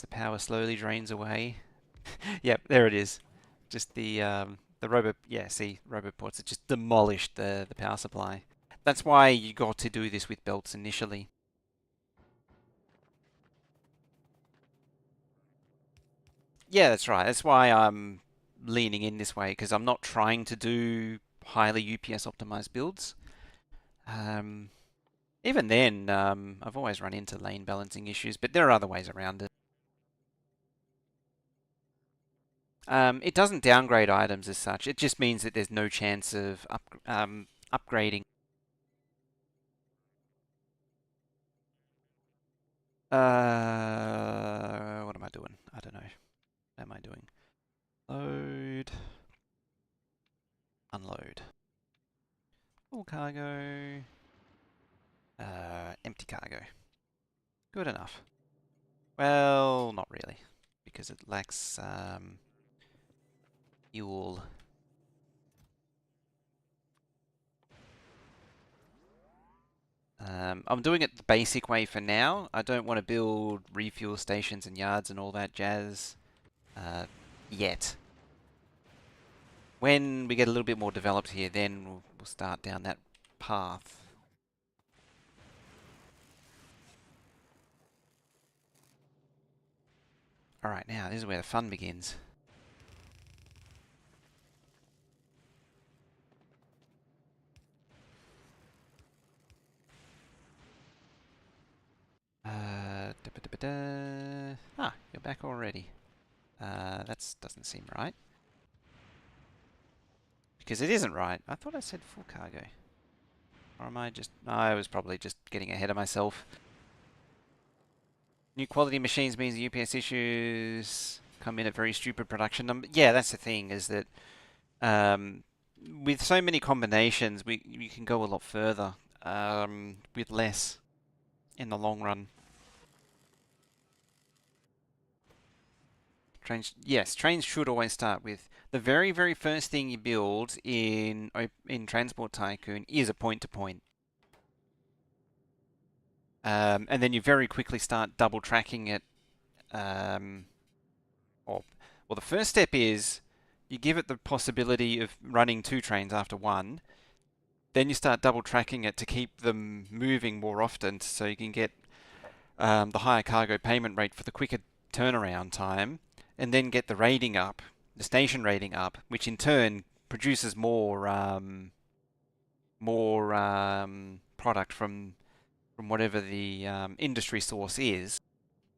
power slowly drains away. Yep, there it is. Just the robo. Yeah, see, roboports have just demolished the power supply. That's why you got to do this with belts initially. Yeah, that's right. That's why I'm leaning in this way, because I'm not trying to do highly UPS optimized builds. Even then, I've always run into lane balancing issues, but there are other ways around it. It doesn't downgrade items as such. It just means that there's no chance of upgrading. What am I doing? I don't know. What am I doing? Load. Unload. Full cargo. Empty cargo. Good enough. Well, not really, because it lacks fuel. I'm doing it the basic way for now. I don't want to build refuel stations and yards and all that jazz yet. When we get a little bit more developed here, then we'll start down that path. Alright, now this is where the fun begins. Ah, you're back already. That doesn't seem right. Because it isn't right. I thought I said full cargo. Or am I just... No, I was probably just getting ahead of myself. New quality machines means the UPS issues come in at very stupid production number. Yeah, that's the thing, is that with so many combinations, we can go a lot further with less in the long run. Trains, yes, trains should always start with the very, very first thing you build in Transport Tycoon is a point-to-point. And then you very quickly start double tracking it. Well, the first step is you give it the possibility of running 2 trains after one. Then you start double tracking it to keep them moving more often, so you can get the higher cargo payment rate for the quicker turnaround time, and then get the rating up, the station rating up, which in turn produces more product from whatever the industry source is,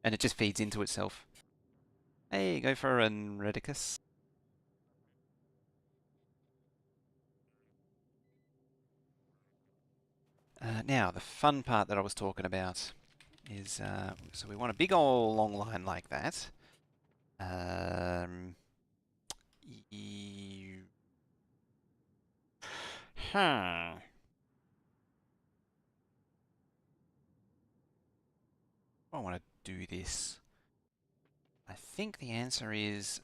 and it just feeds into itself. Hey, go for an Redicus. Now, the fun part that I was talking about is, so we want a big old long line like that. Huh. I want to do this. I think the answer is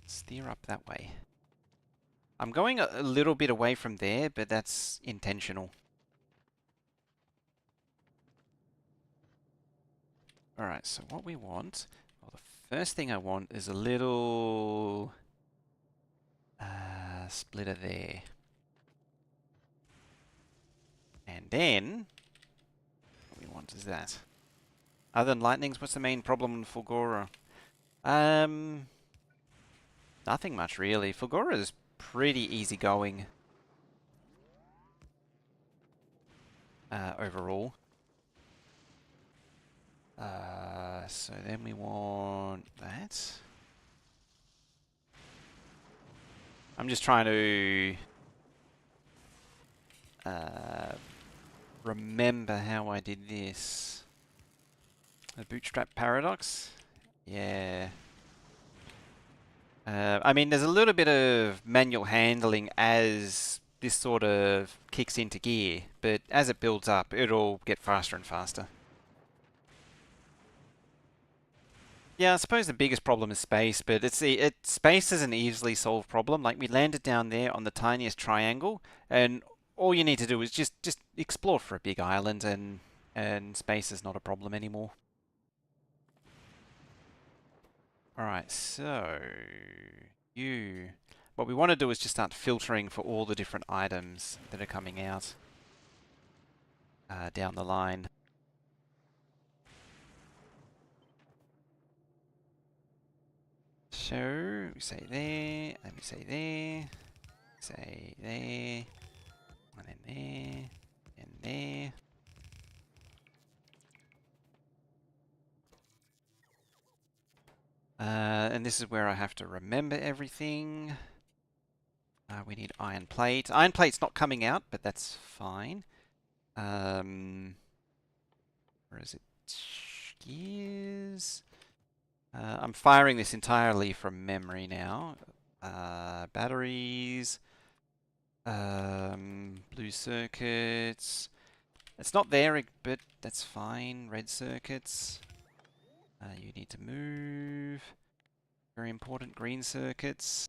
steer up that way. I'm going a little bit away from there, but that's intentional. Alright, so what we want, well, the first thing I want is a little splitter there. And then, what we want is that. Other than lightnings, what's the main problem in Fulgora? Nothing much really. Fulgora is pretty easygoing overall. So then we want that. I'm just trying to remember how I did this. The bootstrap paradox? Yeah. I mean, there's a little bit of manual handling as this sort of kicks into gear, but as it builds up, it'll get faster and faster. Yeah, I suppose the biggest problem is space, but space is an easily solved problem. Like, we landed down there on the tiniest triangle, and all you need to do is just explore for a big island, and space is not a problem anymore. Alright, so what we want to do is just start filtering for all the different items that are coming out down the line. So, we say there, and we say there, say there, and then there, and there. And this is where I have to remember everything. We need iron plate. Iron plate's not coming out, but that's fine. Or is it gears? I'm firing this entirely from memory now. Batteries, blue circuits. It's not there, but that's fine. Red circuits. You need to move. Very important. Green circuits.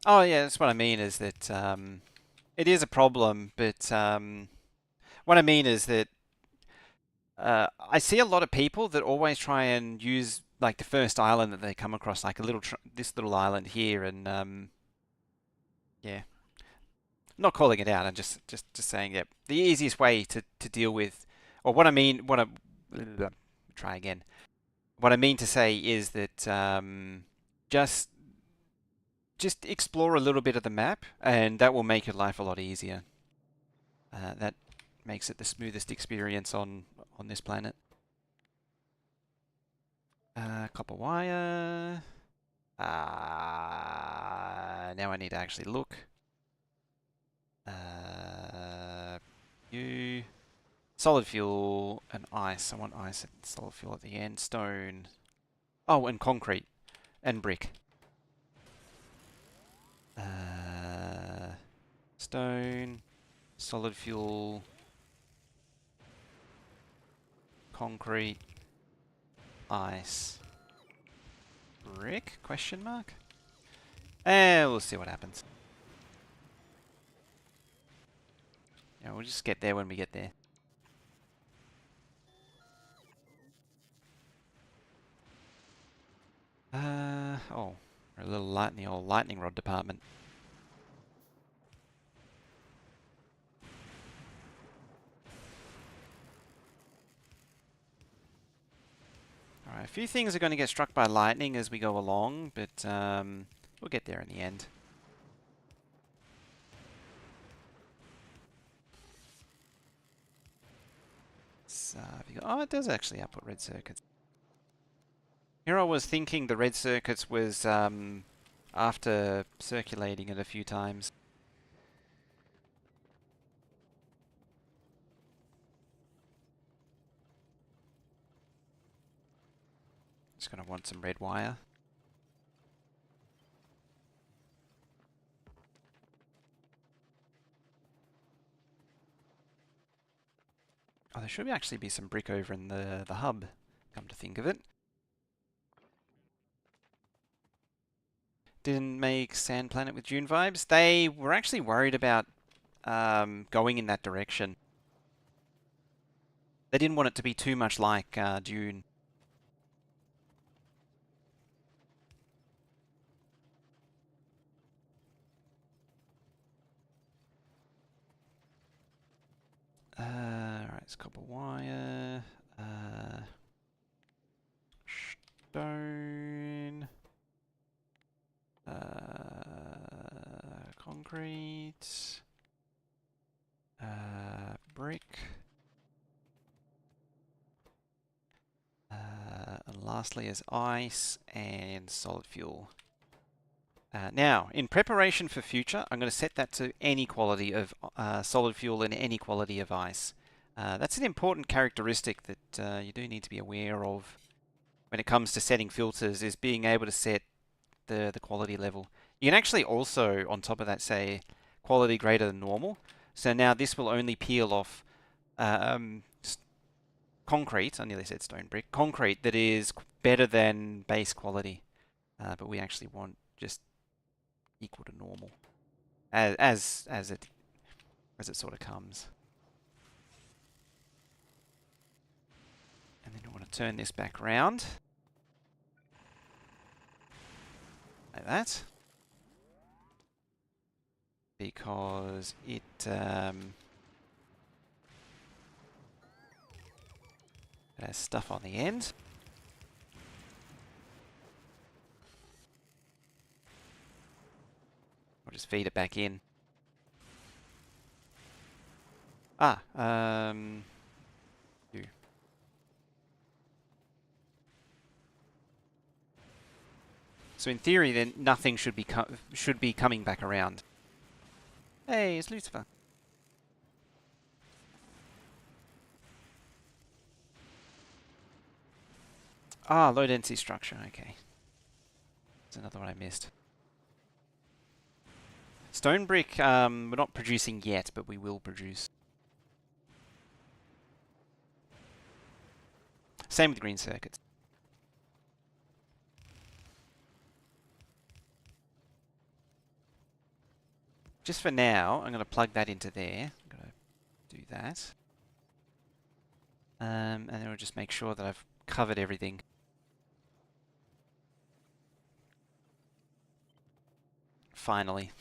Oh yeah, that's what I mean is that it is a problem, but what I mean is that I see a lot of people that always try and use like the first island that they come across, like a little this little island here, and yeah, not calling it out. I'm just saying that the easiest way to deal with, or what I mean, try again. What I mean to say is that just just explore a little bit of the map, and that will make your life a lot easier. That makes it the smoothest experience on this planet. Copper wire. Now I need to actually look. You solid fuel and ice. I want ice and solid fuel at the end. Stone. Oh, and concrete and brick. Stone, solid fuel, concrete, ice, brick? Question mark? We'll see what happens. Yeah, we'll just get there when we get there. Oh, we're a little light in the old lightning rod department. Alright, a few things are going to get struck by lightning as we go along, but we'll get there in the end. So, oh, it does actually output red circuits. Here I was thinking the red circuits was after circulating it a few times. Just going to want some red wire. Oh, there should actually be some brick over in the hub, come to think of it. Didn't make Sand Planet with Dune vibes. They were actually worried about going in that direction. They didn't want it to be too much like Dune. Alright, it's copper wire. Stone. Concrete. Brick. And lastly is ice and solid fuel. Now, in preparation for future, I'm going to set that to any quality of solid fuel and any quality of ice. That's an important characteristic that you do need to be aware of when it comes to setting filters, is being able to set the quality level. You can actually also, on top of that, say quality greater than normal. So now this will only peel off concrete, I nearly said stone brick, concrete that is better than base quality. But we actually want just equal to normal, as it sort of comes. And then I want to turn this back around like that, because it has stuff on the end. I'll just feed it back in. So in theory, then nothing should be coming back around. Hey, it's Lucifer. Ah, low density structure, okay. That's another one I missed. Stone brick, we're not producing yet, but we will produce. Same with green circuits. Just for now, I'm going to plug that into there. I'm going to do that. And then we'll just make sure that I've covered everything. Finally.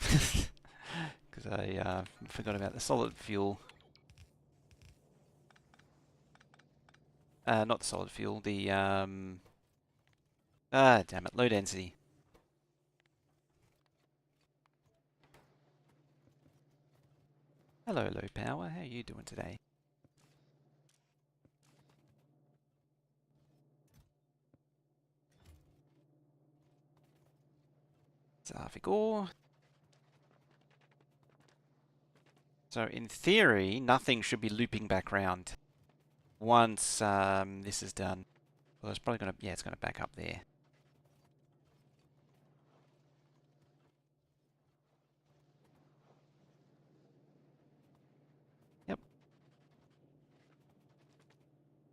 Because I forgot about the solid fuel. Not the solid fuel, the... damn it, low density. Hello, low power. How are you doing today? Sarfic ore. So in theory, nothing should be looping back round once this is done. Well, it's probably going to, yeah, it's going to back up there. Yep.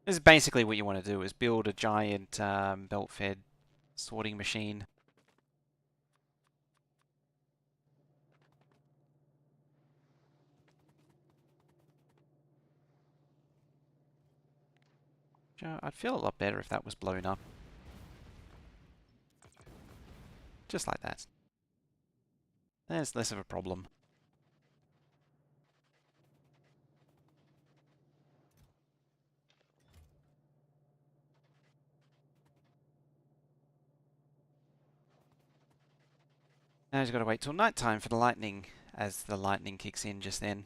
This is basically what you want to do, is build a giant belt-fed sorting machine. I'd feel a lot better if that was blown up. Just like that. There's less of a problem. Now you've got to wait till night time for the lightning, as the lightning kicks in just then.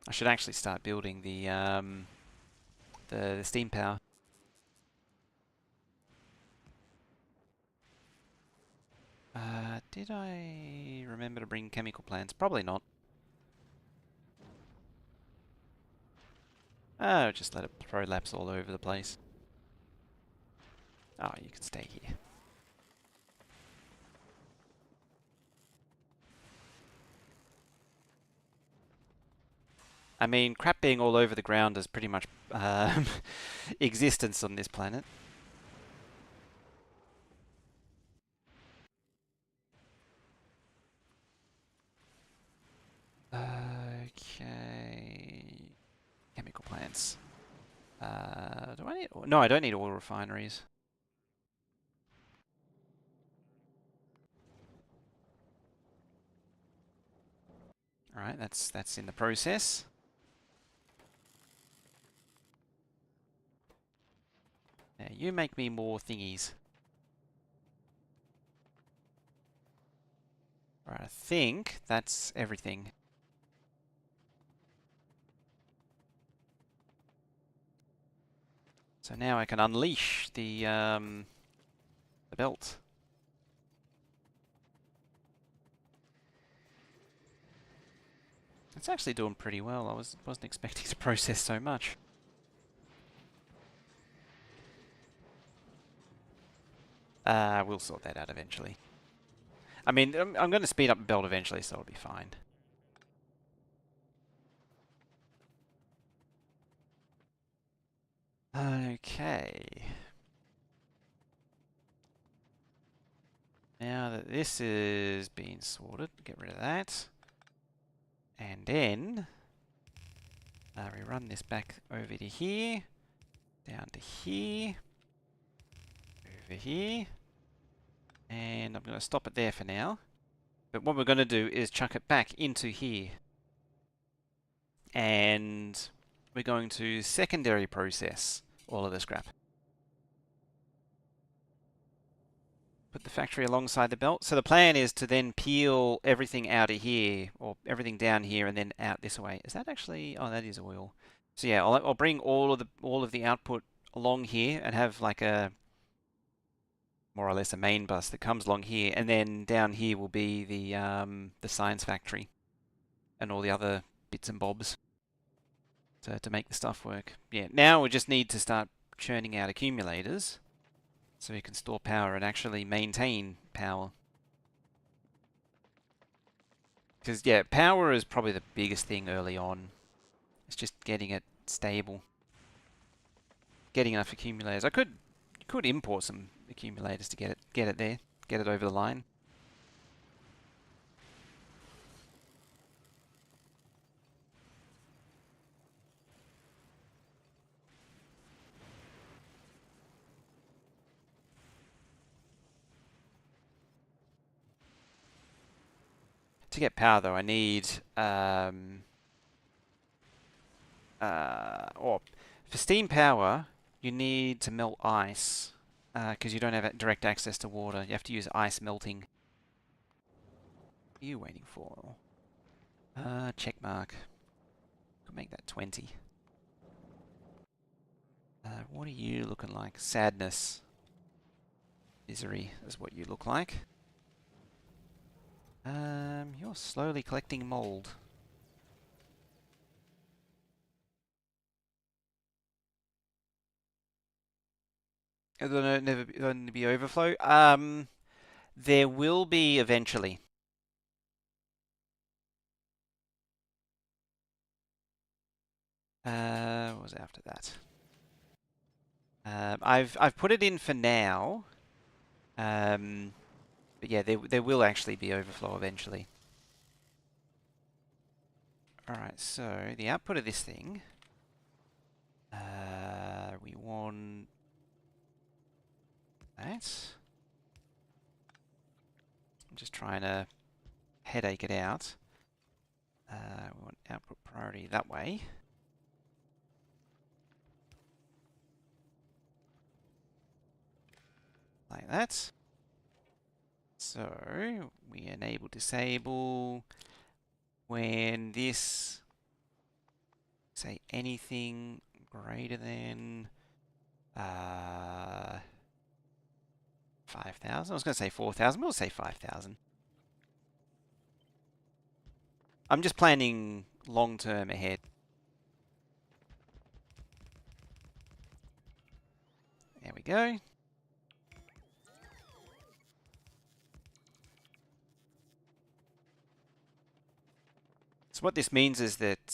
I should actually start building the steam power. Did I remember to bring chemical plants? Probably not. Oh, just let it prolapse all over the place. Oh, you can stay here. I mean, crap being all over the ground is pretty much existence on this planet. Okay. Chemical plants. Do I need... No, I don't need oil refineries. Alright, that's in the process. Now, you make me more thingies. Alright, I think that's everything. So now I can unleash the belt. It's actually doing pretty well. I wasn't expecting to process so much. We'll sort that out eventually. I mean, I'm going to speed up the belt eventually, so it'll be fine. Okay. Now that this is being sorted, get rid of that. And then we run this back over to here, down to here, over here, and I'm going to stop it there for now. But what we're going to do is chuck it back into here. And we're going to secondary process all of the scrap. Put the factory alongside the belt. So the plan is to then peel everything out of here, or everything down here, and then out this way. Is that actually? Oh, that is oil. So yeah, I'll bring all of the output along here and have like a more or less a main bus that comes along here, and then down here will be the science factory and all the other bits and bobs to make the stuff work. Yeah, now we just need to start churning out accumulators so we can store power and actually maintain power. Because, yeah, power is probably the biggest thing early on. It's just getting it stable. Getting enough accumulators. I could import some accumulators to get it there, get it over the line. To get power though, I need or for steam power, you need to melt ice because you don't have direct access to water. You have to use ice melting. What are you waiting for? Check mark. Could make that 20. What are you looking like? Sadness. Misery is what you look like. You're slowly collecting mold. There'll never be overflow. There will be eventually. What was after that? I've put it in for now. But yeah, there will actually be overflow eventually. Alright, so the output of this thing, we want that. I'm just trying to headache it out. We want output priority that way. Like that. So we enable disable when this, say anything greater than 5,000. I was going to say 4,000, we'll say 5,000. I'm just planning long term ahead. There we go. So what this means is that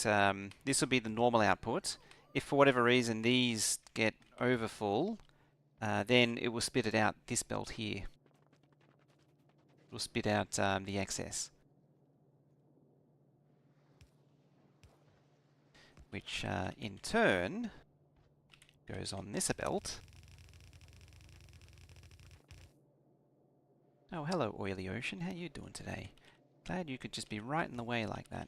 this will be the normal output. If for whatever reason these get overfull, then it will spit it out this belt here. It will spit out the excess. Which in turn goes on this belt. Oh, hello, oily ocean. How you doing today? Glad you could just be right in the way like that.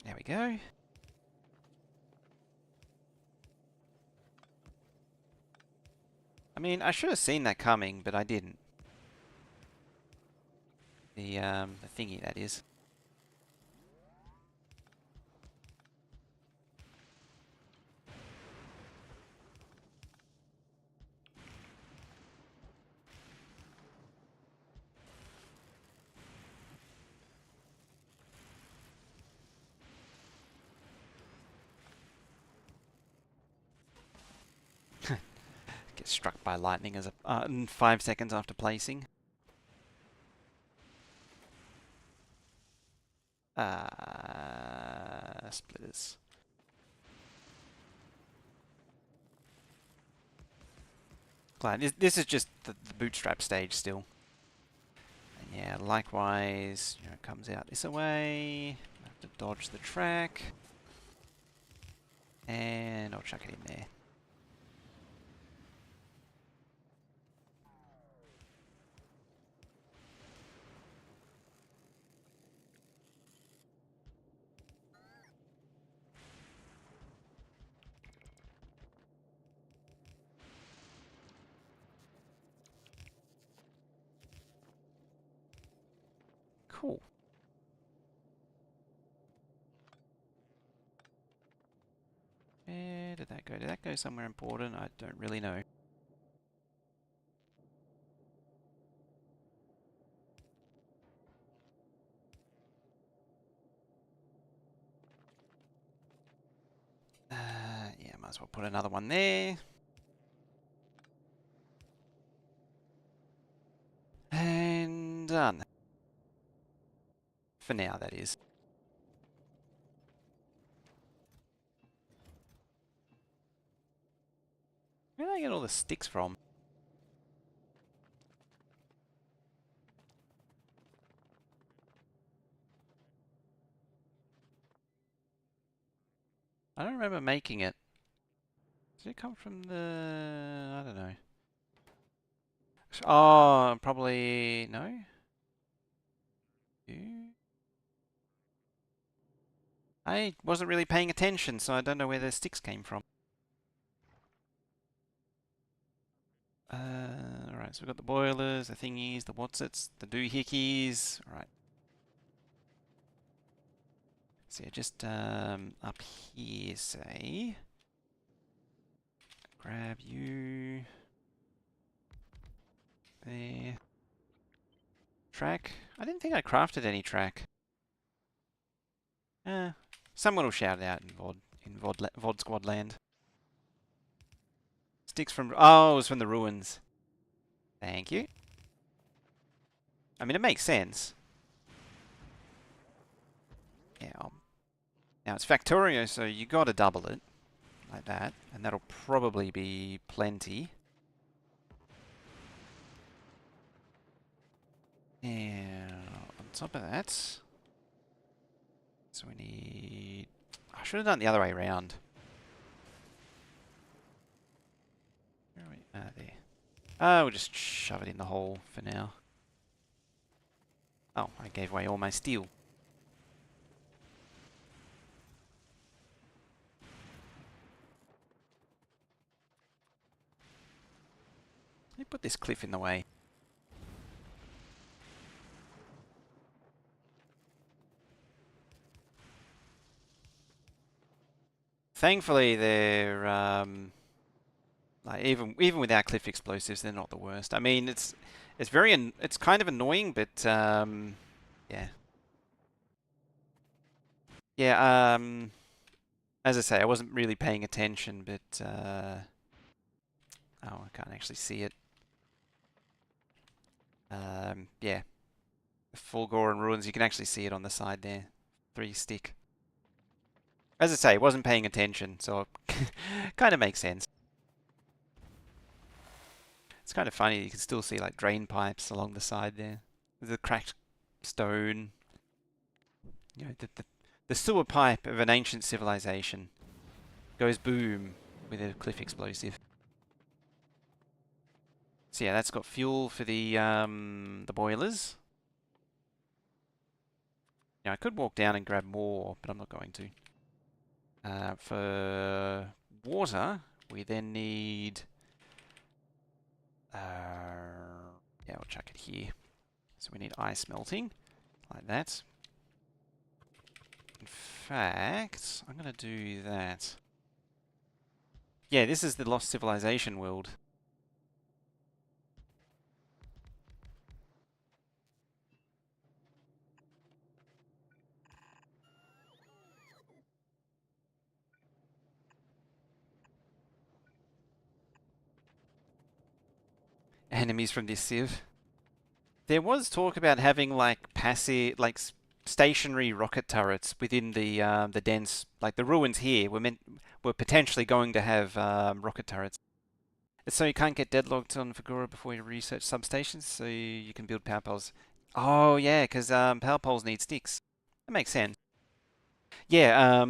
There we go. I mean, I should have seen that coming, but I didn't. The thingy, that is. Get struck by lightning as a 5 seconds after placing. Splitters. Glad this is just the bootstrap stage still. And yeah, likewise, you know, it comes out this way. I have to dodge the track, and I'll chuck it in there. Cool. did that go? Did that go somewhere important? I don't really know. Yeah, might as well put another one there. And done. For now, that is. Where did I get all the sticks from? I don't remember making it. Did it come from the... I don't know. Oh, probably... No? I wasn't really paying attention, so I don't know where the sticks came from. Alright, so we've got the boilers, the thingies, the whatsits, the doohickeys. Alright. So yeah, just up here, say. Grab you. There. Track. I didn't think I crafted any track. Someone will shout it out in VOD Squad land. Sticks from... Oh, it was from the ruins. Thank you. I mean, it makes sense. Yeah. Now it's Factorio, so you got to double it. Like that. And that'll probably be plenty. And on top of that... So we need... I should have done it the other way around. Where are we? There. We'll just shove it in the hole for now. Oh, I gave away all my steel. Let me put this cliff in the way. Thankfully, they're like even without cliff explosives, they're not the worst. I mean, it's kind of annoying, but yeah, yeah. As I say, I wasn't really paying attention, but oh, I can't actually see it. Yeah, the Fulgora and ruins. You can actually see it on the side there. 3 stick. As I say, I wasn't paying attention, so kind of makes sense. It's kind of funny, you can still see like drain pipes along the side there. There's a cracked stone. You know, the sewer pipe of an ancient civilization goes boom with a cliff explosive. So yeah, that's got fuel for the boilers. Yeah, I could walk down and grab more, but I'm not going to. For water, we then need... yeah, we'll chuck it here. So we need ice melting, like that. In fact, I'm going to do that. Yeah, this is the Lost Civilization world. Enemies from this civ. There was talk about having like passive, like stationary rocket turrets within the dense, like the ruins here were potentially going to have rocket turrets. It's so you can't get deadlocked on Fulgora before you research substations, so you can build power poles. Oh yeah, because power poles need sticks. That makes sense. Yeah,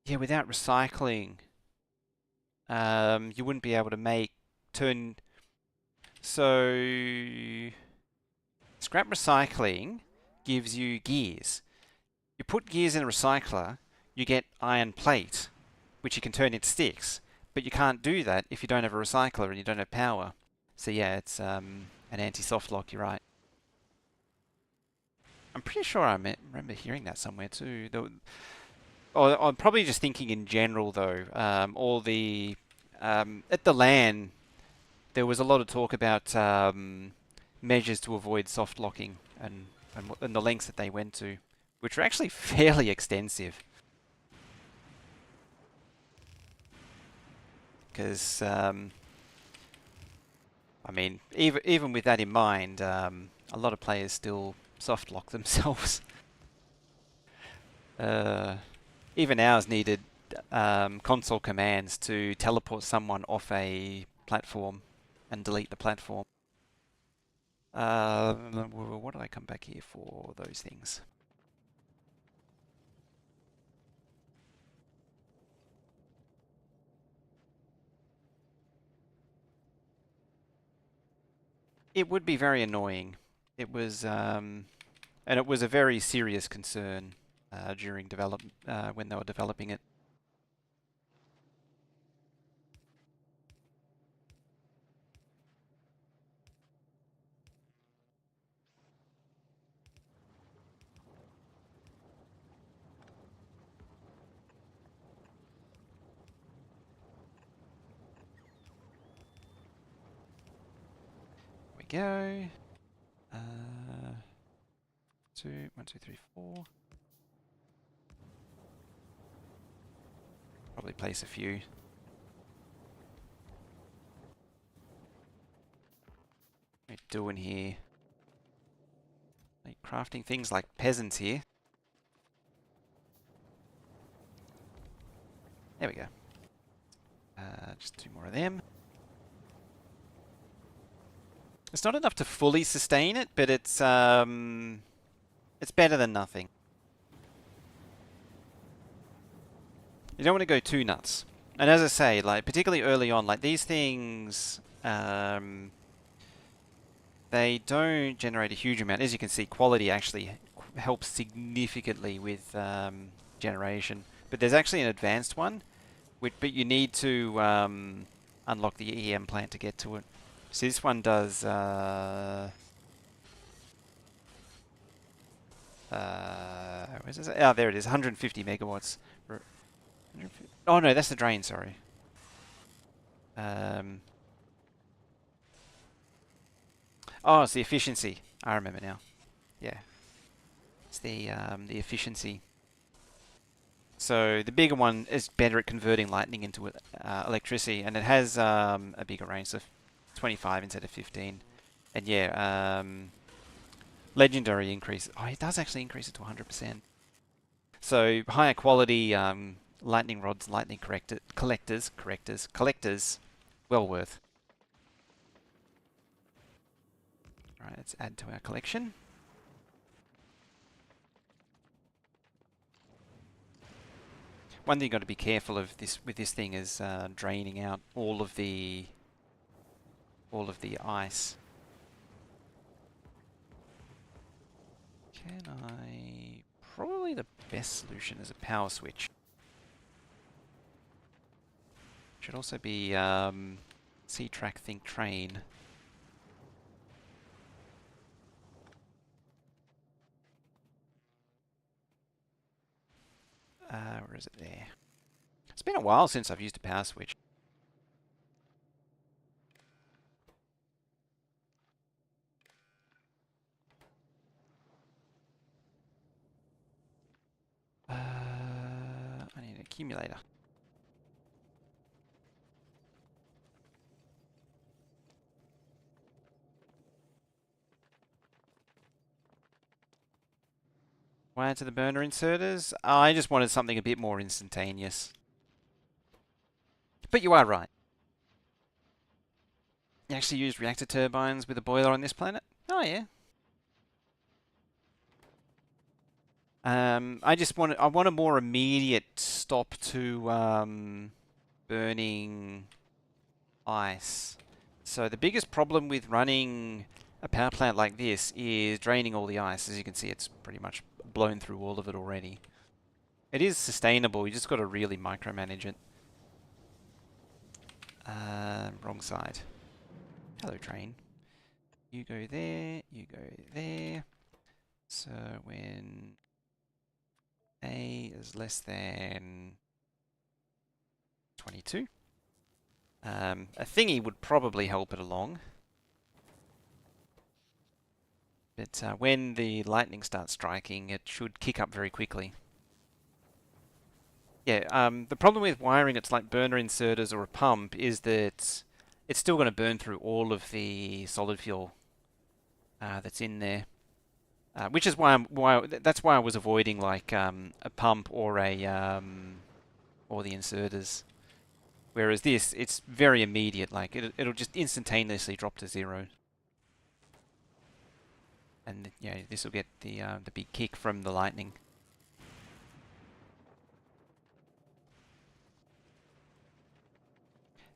yeah, without recycling, you wouldn't be able to turn. So scrap recycling gives you gears. You put gears in a recycler, you get iron plate, which you can turn into sticks. But you can't do that if you don't have a recycler and you don't have power. So yeah, it's an anti-soft lock, you're right. I'm pretty sure I remember hearing that somewhere too. Or I'm probably just thinking in general though. All the at the LAN, there was a lot of talk about measures to avoid soft locking and the lengths that they went to, which are actually fairly extensive. Because I mean, even with that in mind, a lot of players still soft lock themselves. Uh, Even ours needed console commands to teleport someone off a platform and delete the platform. What did I come back here for? Those things. It would be very annoying. It was, and it was a very serious concern during when they were developing it. There we go. One, two, three, four. Probably place a few. What are we doing here? Like crafting things like peasants here. There we go. Just two more of them. It's not enough to fully sustain it, but it's better than nothing. You don't want to go too nuts. And as I say, like particularly early on, like these things, they don't generate a huge amount. As you can see, quality actually helps significantly with generation. But there's actually an advanced one, but you need to unlock the EM plant to get to it. So this one does. Where's this? Oh, there it is. 150 megawatts. Oh no, that's the drain. Sorry. Oh, it's the efficiency. I remember now. Yeah, it's the efficiency. So the bigger one is better at converting lightning into electricity, and it has a bigger range, so 25 instead of 15. And yeah, legendary increase. Oh, it does actually increase it to 100%. So higher quality lightning rods, lightning collectors, well worth. All right, let's add to our collection. One thing you've got to be careful of with this thing is draining out all of the ice. Can I... Probably the best solution is a power switch. Should also be C-Track Think Train. Where is it there? It's been a while since I've used a power switch. I need an accumulator. Wire to the burner inserters? I just wanted something a bit more instantaneous. But you are right. You actually used reactor turbines with a boiler on this planet? Oh yeah. I want a more immediate stop to burning ice. So the biggest problem with running a power plant like this is draining all the ice. As you can see, it's pretty much blown through all of it already. It is sustainable, you just got to really micromanage it. Wrong side. Hello, train. You go there, you go there. So when A is less than 22. A thingy would probably help it along. But when the lightning starts striking, it should kick up very quickly. Yeah, the problem with wiring it's like burner inserters or a pump is that it's still going to burn through all of the solid fuel that's in there. Which is that's why I was avoiding like a pump or or the inserters. Whereas this, it's very immediate. Like it'll just instantaneously drop to 0. And yeah, this will get the big kick from the lightning.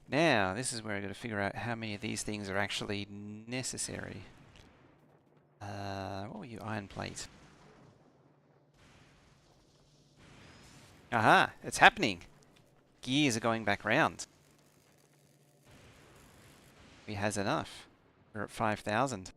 Now, this is where I've got to figure out how many of these things are actually necessary. What were you? Iron plate. Aha! It's happening! Gears are going back round. He has enough. We're at 5,000.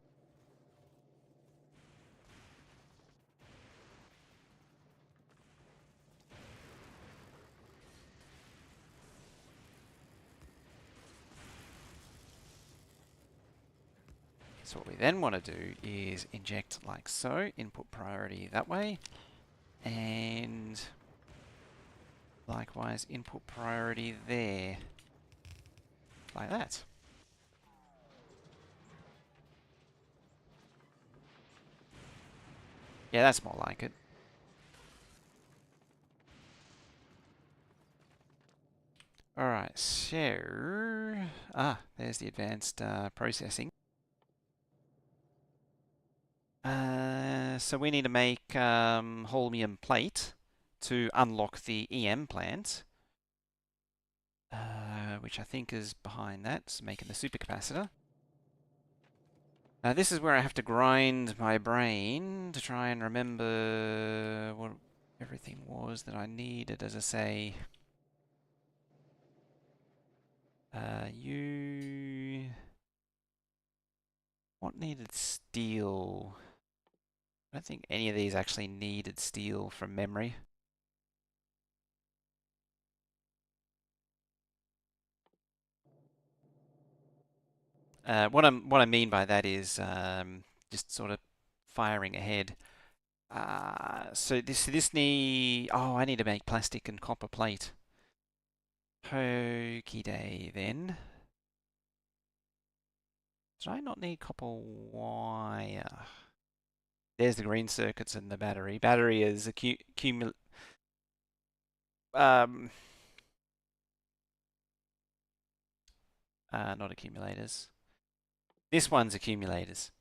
So what we then want to do is inject like so, input priority that way, and likewise input priority there, like that. Yeah, that's more like it. Alright, so... there's the advanced processing. So we need to make holmium plate to unlock the EM plant, which I think is behind that, so making the supercapacitor. Now this is where I have to grind my brain to try and remember what everything was that I needed, as I say. What needed steel? I don't think any of these actually needed steel from memory. What I mean by that is just sort of firing ahead. So this need. Oh, I need to make plastic and copper plate. Hokey day then. Did I not need copper wire? There's the green circuits and the battery. Battery is not accumulators. This one's accumulators,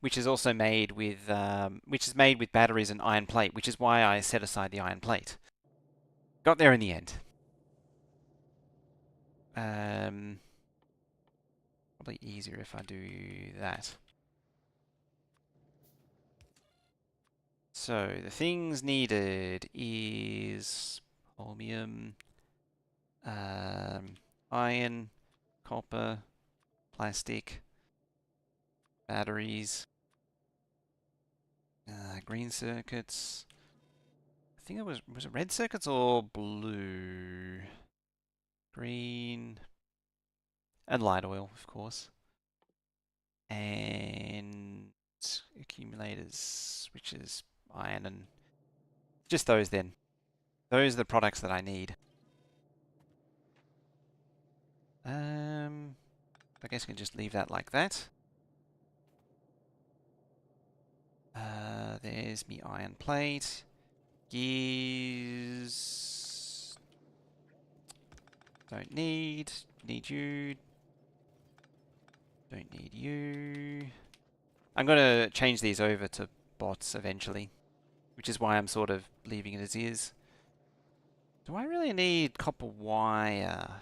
which is also made with batteries and iron plate, which is why I set aside the iron plate. Got there in the end. Probably easier if I do that. So the things needed is holmium, iron, copper, plastic, batteries, green circuits. I think it was it red circuits or blue? Green and light oil, of course, and accumulators, which is iron and just those. Then those are the products that I need. I guess I can just leave that like that. There's me iron plate. Gears. Don't need. Need you. Don't need you. I'm going to change these over to bots eventually, which is why I'm sort of leaving it as is. Do I really need copper wire?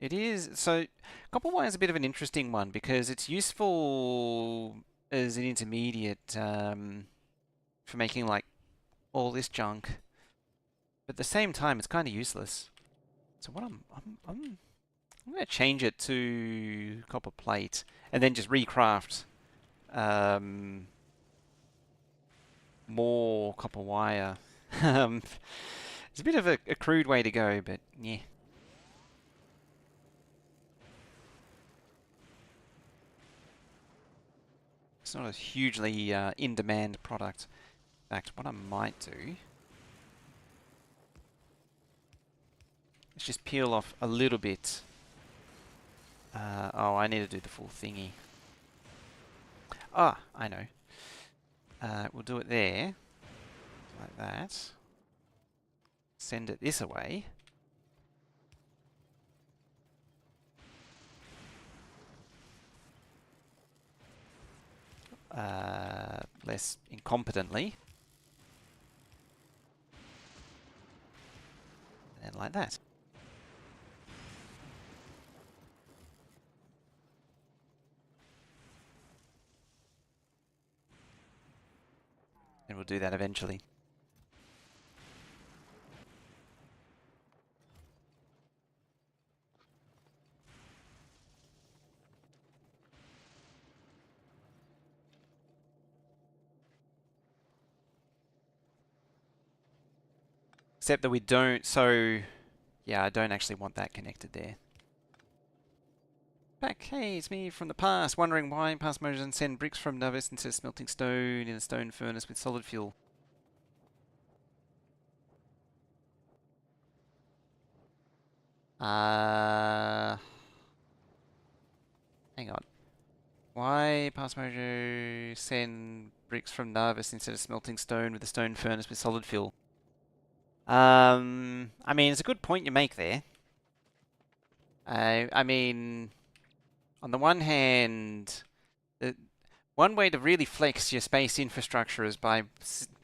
It is. So, copper wire is a bit of an interesting one because it's useful as an intermediate for making like all this junk. But at the same time, it's kind of useless. So what I'm going to change it to copper plate and then just recraft more copper wire. It's a bit of a crude way to go, but yeah. It's not a hugely in-demand product. In fact, what I might do is just peel off a little bit. Oh, I need to do the full thingy. Ah, I know. We'll do it there, like that. Send it this away. Less incompetently. And like that. And we'll do that eventually. Except that we don't, so yeah, I don't actually want that connected there. Back, hey, it's me from the past, wondering why past motors send bricks from Novis instead of smelting stone in a stone furnace with solid fuel. Hang on. Why past mojo send bricks from Narvis instead of smelting stone with a stone furnace with solid fuel? I mean, it's a good point you make there. I mean, on the one hand, one way to really flex your space infrastructure is by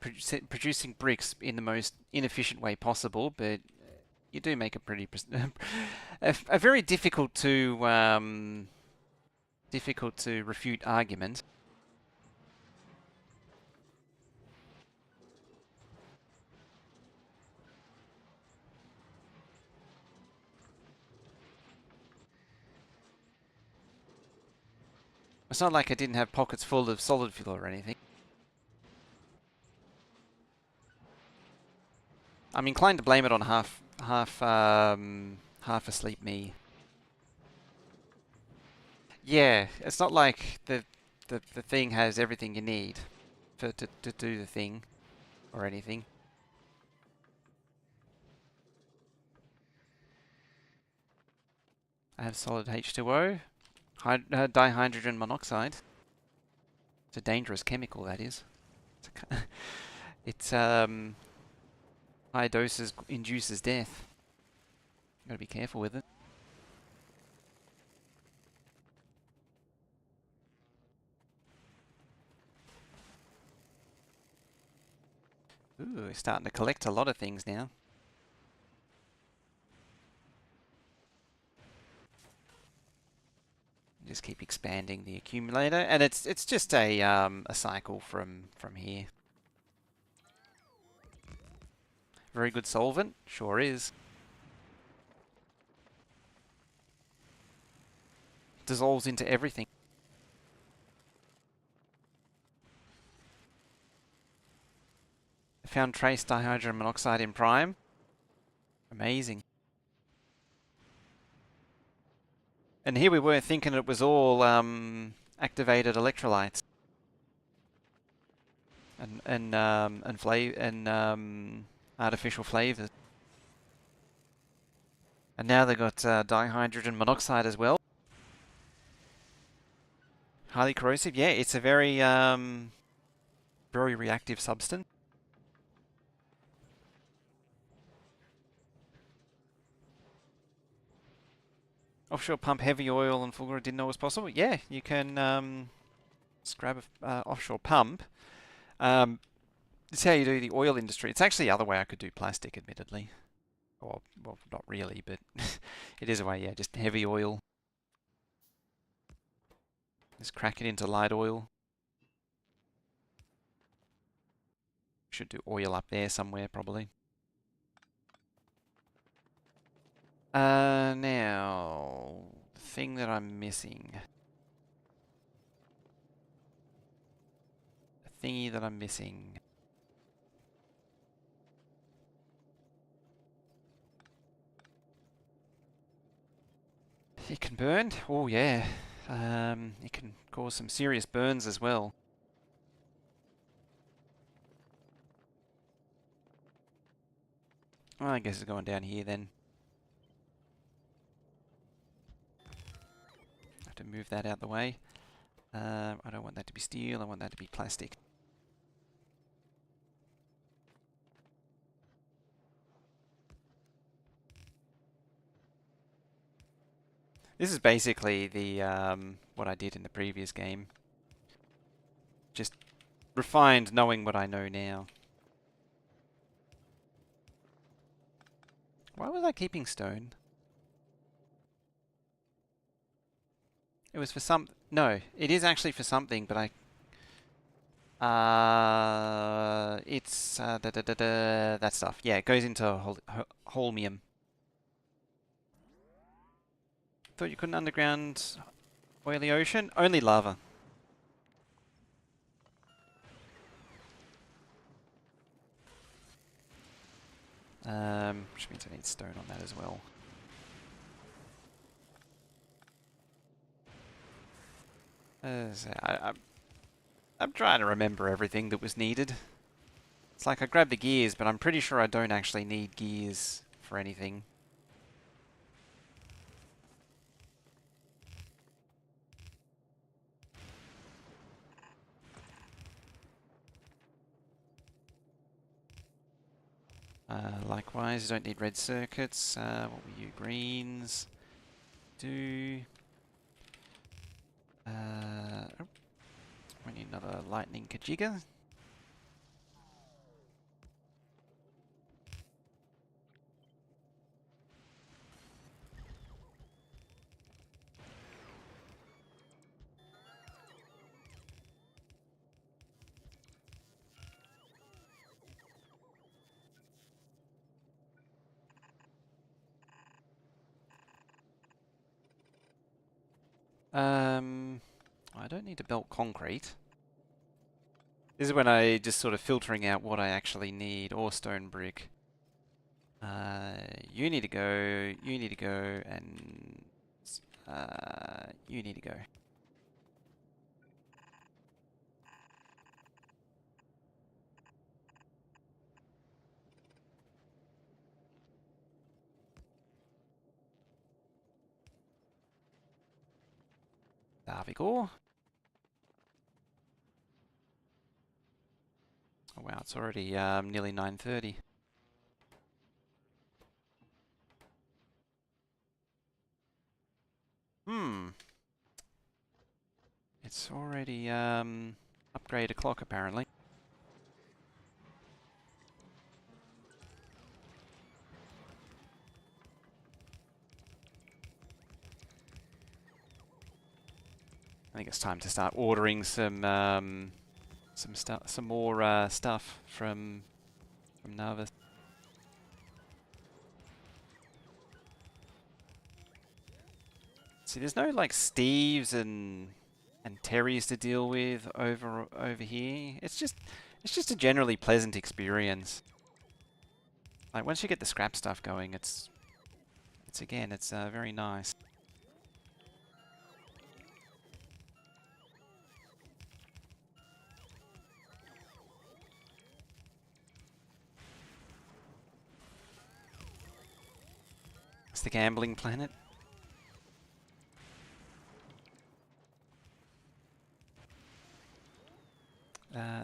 producing bricks in the most inefficient way possible, but you do make a pretty a very difficult to refute argument. It's not like I didn't have pockets full of solid fuel or anything. I'm inclined to blame it on half asleep me. Yeah, it's not like the thing has everything you need to do the thing or anything. I have solid H2O, dihydrogen monoxide. It's a dangerous chemical, that is. It's high doses induces death. Gotta be careful with it. Ooh, we're starting to collect a lot of things now. Just keep expanding the accumulator, and it's just a cycle from here. Very good solvent, sure is. Dissolves into everything. I found trace dihydrogen monoxide in Prime. Amazing. And here we were thinking it was all activated electrolytes and artificial flavors. And now they've got dihydrogen monoxide as well. Highly corrosive. Yeah, it's a very very reactive substance. Offshore pump heavy oil and Fulgora didn't know was possible. Yeah, you can just grab a offshore pump. It's how you do the oil industry. It's actually the other way I could do plastic, admittedly. Well, not really, but it is a way, yeah, just heavy oil. Just crack it into light oil. Should do oil up there somewhere, probably. Now, the thing that I'm missing. The thingy that I'm missing. It can burn. Oh yeah. It can cause some serious burns as well. Well, I guess it's going down here then. Have to move that out the way. I don't want that to be steel. I want that to be plastic. This is basically the what I did in the previous game. Just refined knowing what I know now. Why was I keeping stone? It was for some... No, it is actually for something, but I... it's... that stuff. Yeah, it goes into holmium. Thought you couldn't underground oil the ocean? Only lava. Which means I need stone on that as well. I'm trying to remember everything that was needed. It's like I grabbed the gears, but I'm pretty sure I don't actually need gears for anything. Likewise, you don't need red circuits. What were you? Greens. Do. Oh, we need another lightning Kajiga. I don't need to belt concrete. This is when I just sort of filtering out what I actually need, or stone brick. You need to go, you need to go, and you need to go. There we go. Oh wow, it's already nearly 9:30. It's already upgrade o'clock apparently. I think it's time to start ordering some more stuff from Narvis. See, there's no like Steves and Terrys to deal with over here. It's just a generally pleasant experience. Like once you get the scrap stuff going, it's very nice. It's the gambling planet.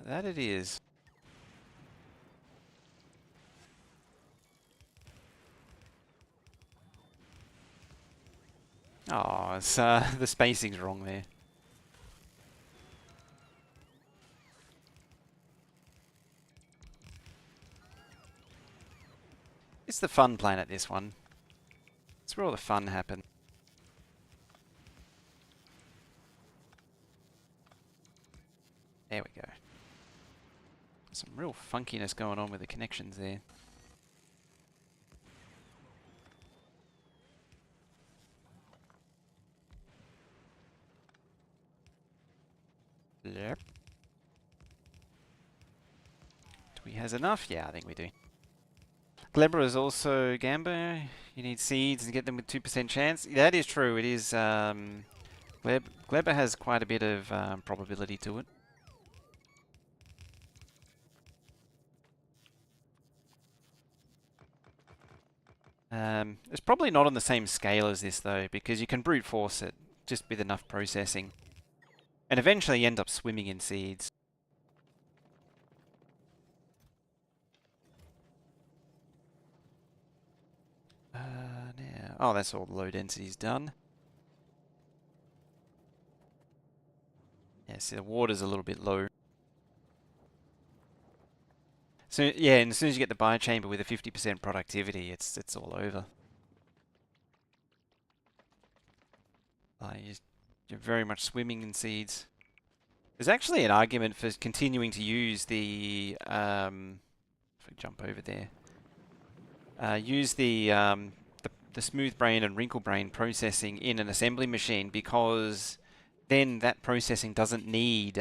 That it is. Oh, it's, the spacing's wrong there. It's the fun planet, this one. It's where all the fun happens. There we go. Some real funkiness going on with the connections there. Yep. Do we has enough? Yeah, I think we do. Glebra is also Gamba. You need seeds and get them with 2% chance. That is true. It is. Glebra has quite a bit of probability to it. It's probably not on the same scale as this though, because you can brute force it just with enough processing, and eventually you end up swimming in seeds. Now, oh, that's all the low density's done. Yeah, see the water's a little bit low. So yeah, and as soon as you get the biochamber with a 50% productivity, it's all over. You're very much swimming in seeds. There's actually an argument for continuing to use the if I jump over there, use the smooth brain and wrinkle brain processing in an assembly machine, because then that processing doesn't need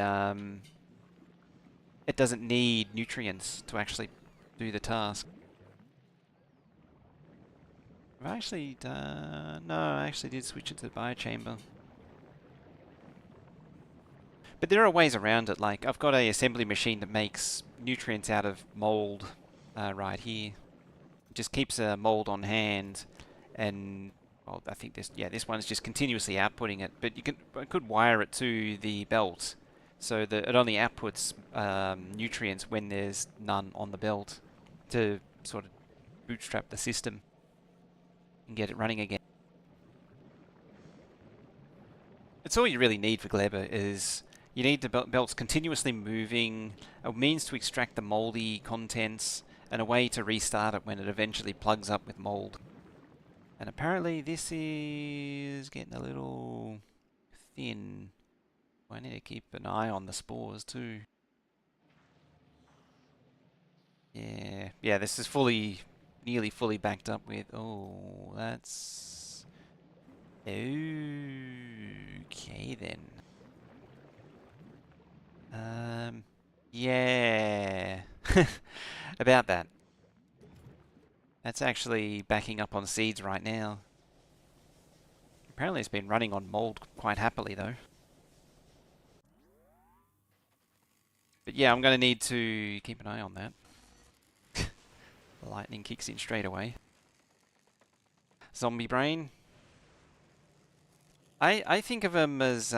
it doesn't need nutrients to actually do the task. Have I actually no, I actually did switch it to the biochamber. But there are ways around it. Like, I've got a assembly machine that makes nutrients out of mold right here. It just keeps a mold on hand, and well, I think this one's just continuously outputting it. But I could wire it to the belt, so that it only outputs nutrients when there's none on the belt, to sort of bootstrap the system and get it running again. It's all you really need for Glebber is you need the belts continuously moving, a means to extract the moldy contents, and a way to restart it when it eventually plugs up with mold. And apparently this is getting a little thin. I need to keep an eye on the spores too. Yeah, this is nearly fully backed up with, oh, that's... Okay then. Yeah. About that. That's actually backing up on seeds right now. Apparently it's been running on mold quite happily though. But yeah, I'm going to need to keep an eye on that. Lightning kicks in straight away. Zombie brain. I think of them as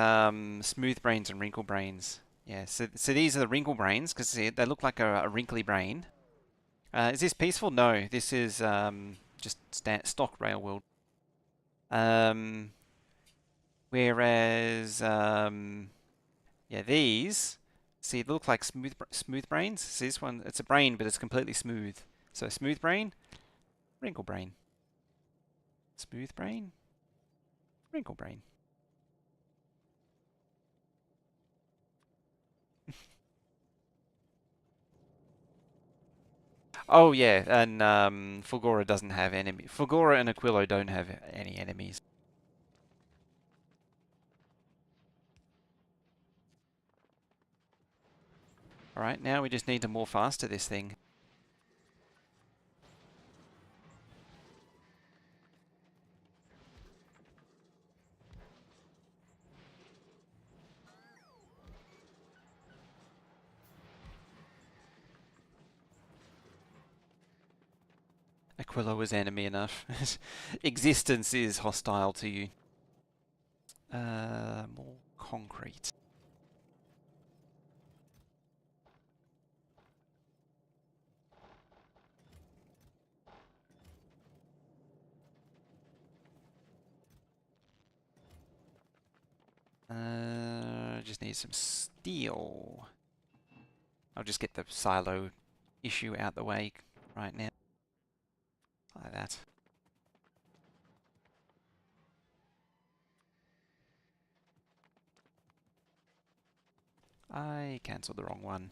smooth brains and wrinkle brains. Yeah, so these are the wrinkle brains, because they look like a wrinkly brain. Is this peaceful? No, this is just stock rail world. Whereas, yeah, these, see, they look like smooth brains. See, this one, it's a brain, but it's completely smooth. So smooth brain, wrinkle brain. Smooth brain, wrinkle brain. Oh yeah, and Fulgora doesn't have enemy. Fulgora and Aquilo don't have any enemies. Alright, now we just need to morph faster this thing. Aquilo is enemy enough. Existence is hostile to you. More concrete. Just need some steel. I'll just get the silo issue out the way right now. Like that. I cancelled the wrong one.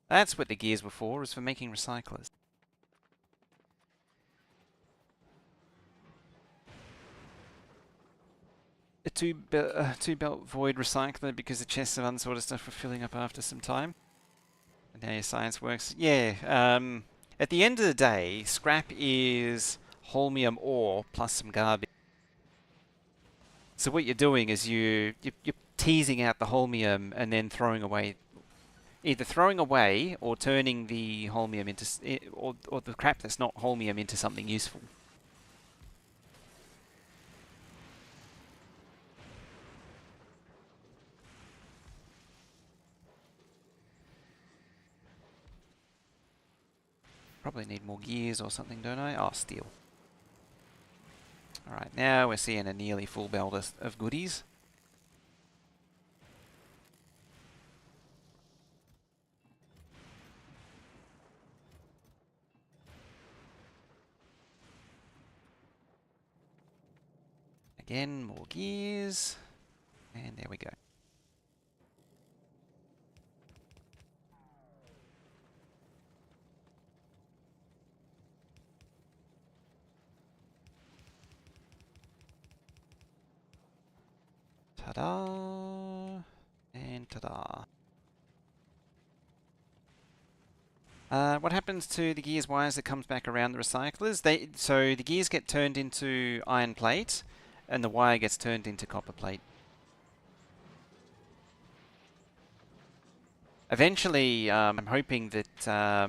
That's what the gears were for, is for making recyclers. A two belt void recycler, because the chests of unsorted stuff were filling up after some time. And how your science works? Yeah. At the end of the day, scrap is holmium ore plus some garbage. So what you're doing is you're teasing out the holmium and then throwing away, either throwing away or turning the holmium into, or the crap that's not holmium into something useful. Probably need more gears or something, don't I? Oh, steel. Alright, now we're seeing a nearly full belt of goodies. Again, more gears. And there we go. Ta-da! And ta-da. What happens to the gears wires that comes back around the recyclers? So the gears get turned into iron plate, and the wire gets turned into copper plate. Eventually, I'm hoping that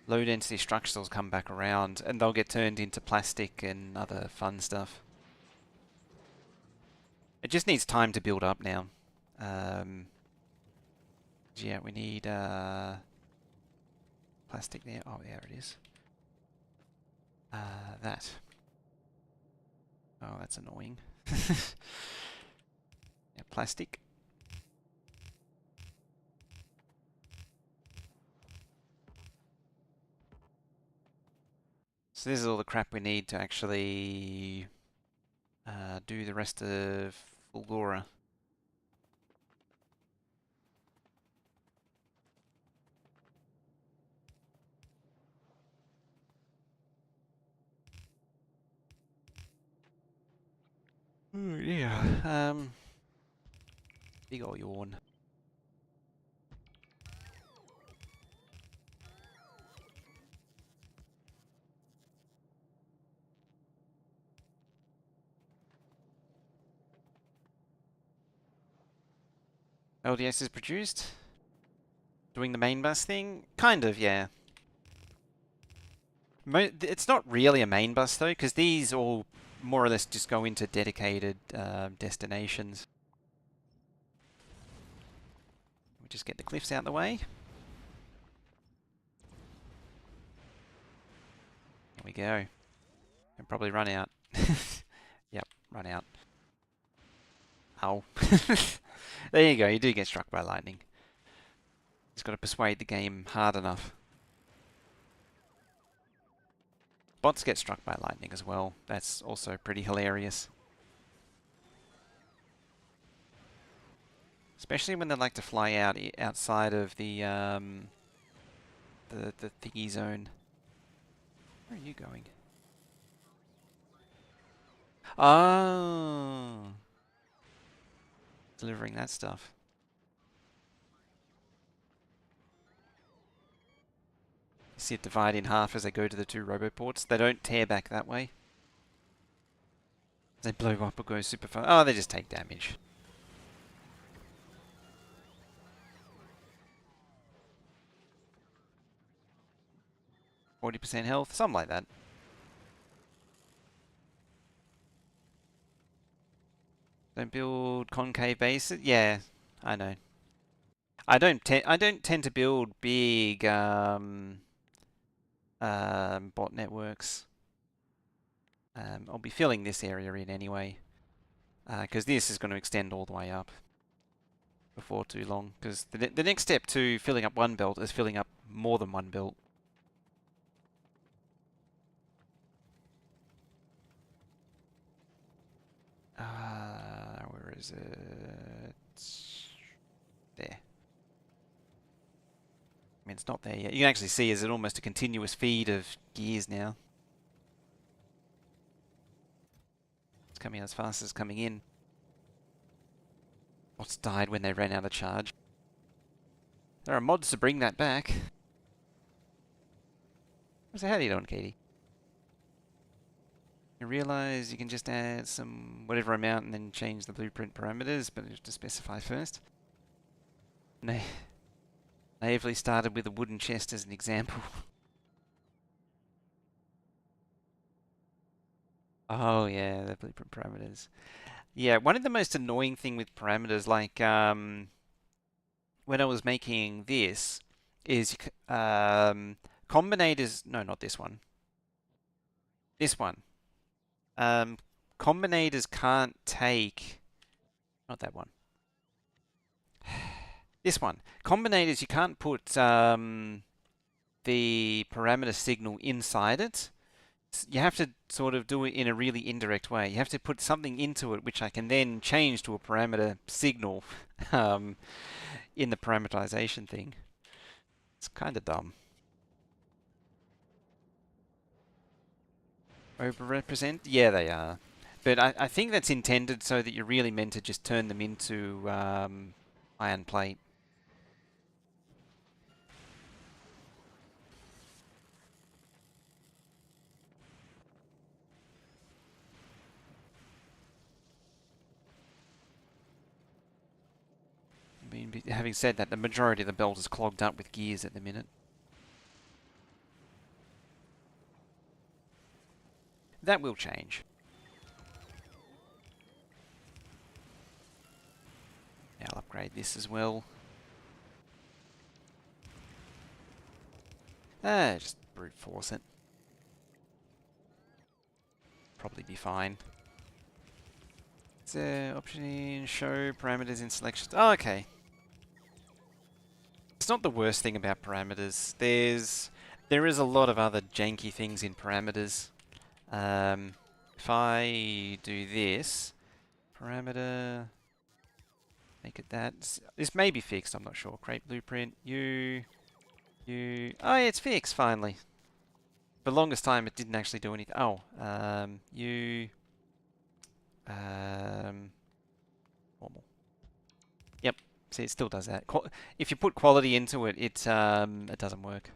low density structures will come back around, and they'll get turned into plastic and other fun stuff. It just needs time to build up now. Yeah, we need plastic there. Oh, there it is. That. Oh, that's annoying. Yeah, plastic. So this is all the crap we need to actually do the rest of Fulgora. Oh, yeah. Big ol' yawn. LDS is produced. Doing the main bus thing? Kind of, yeah. It's not really a main bus though, because these all more or less just go into dedicated destinations. We just get the cliffs out of the way. Here we go. And probably run out. Yep, run out. Ow. There you go, you do get struck by lightning. Just got to persuade the game hard enough. Bots get struck by lightning as well. That's also pretty hilarious. Especially when they like to fly out outside of the thingy zone. Where are you going? Oh, delivering that stuff. You see it divide in half as they go to the two roboports. They don't tear back that way. They blow up or go super fast. Oh, they just take damage. %40 health, something like that. Don't build concave bases. Yeah, I know. I don't tend to build big bot networks. I'll be filling this area in anyway, because this is going to extend all the way up before too long. Because the next step to filling up one belt is filling up more than one belt. Where is it? There. I mean, it's not there yet. You can actually see is it almost a continuous feed of gears now. It's coming as fast as it's coming in. Bots died when they ran out of charge. There are mods to bring that back. So how are you doing, Katie? You realize you can just add some whatever amount and then change the blueprint parameters, but you have to specify first. Naively started with a wooden chest as an example. Oh yeah, the blueprint parameters. Yeah, one of the most annoying thing with parameters, like when I was making this, is combinators. No, not this one. This one. Combinators can't take. Not that one. This one. Combinators, you can't put the parameter signal inside it. You have to sort of do it in a really indirect way. You have to put something into it which I can then change to a parameter signal in the parameterization thing. It's kind of dumb. Overrepresent? Yeah, they are. But I think that's intended so that you're really meant to just turn them into iron plate. I mean, having said that, the majority of the belt is clogged up with gears at the minute. That will change. I'll upgrade this as well. Just brute force it. Probably be fine. Is there option in show parameters in selections? Oh, okay. It's not the worst thing about parameters. There is a lot of other janky things in parameters. If I do this, parameter, make it that. This may be fixed, I'm not sure. Create blueprint, you. Oh yeah, it's fixed, finally. For the longest time it didn't actually do anything. Oh, normal. Yep, see it still does that. If you put quality into it, it doesn't work.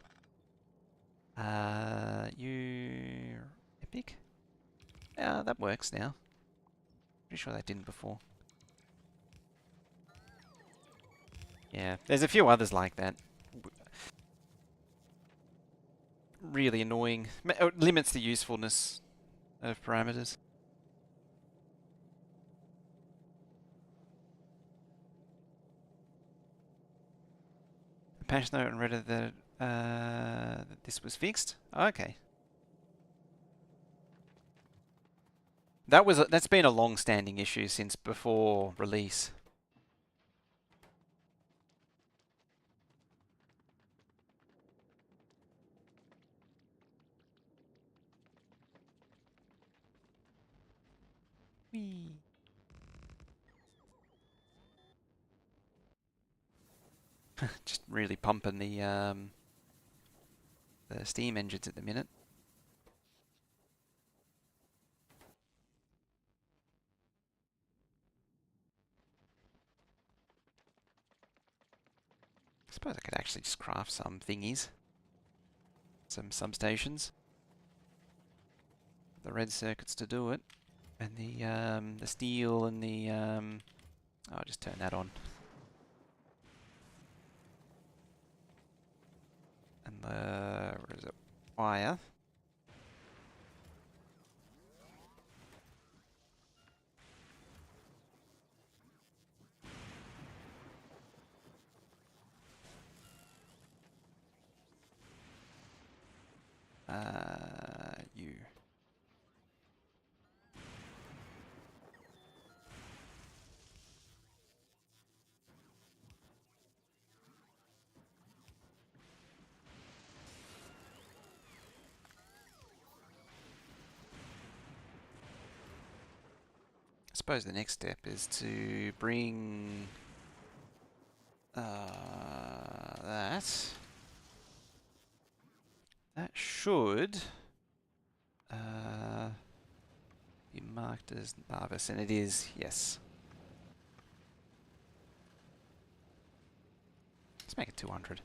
You epic? Yeah, that works now. Pretty sure that didn't before. Yeah, there's a few others like that. Really annoying. It limits the usefulness of parameters. A patch note on Reddit that this was fixed. Oh, okay. That's been a long-standing issue since before release. Whee. Just really pumping the steam engines at the minute. I suppose I could actually just craft some thingies. Some substations. The red circuits to do it. And the steel and the I'll just turn that on. And the where is it? Wire. You. I suppose the next step is to bring that. That should be marked as Narvis, and it is, yes. Let's make it 200.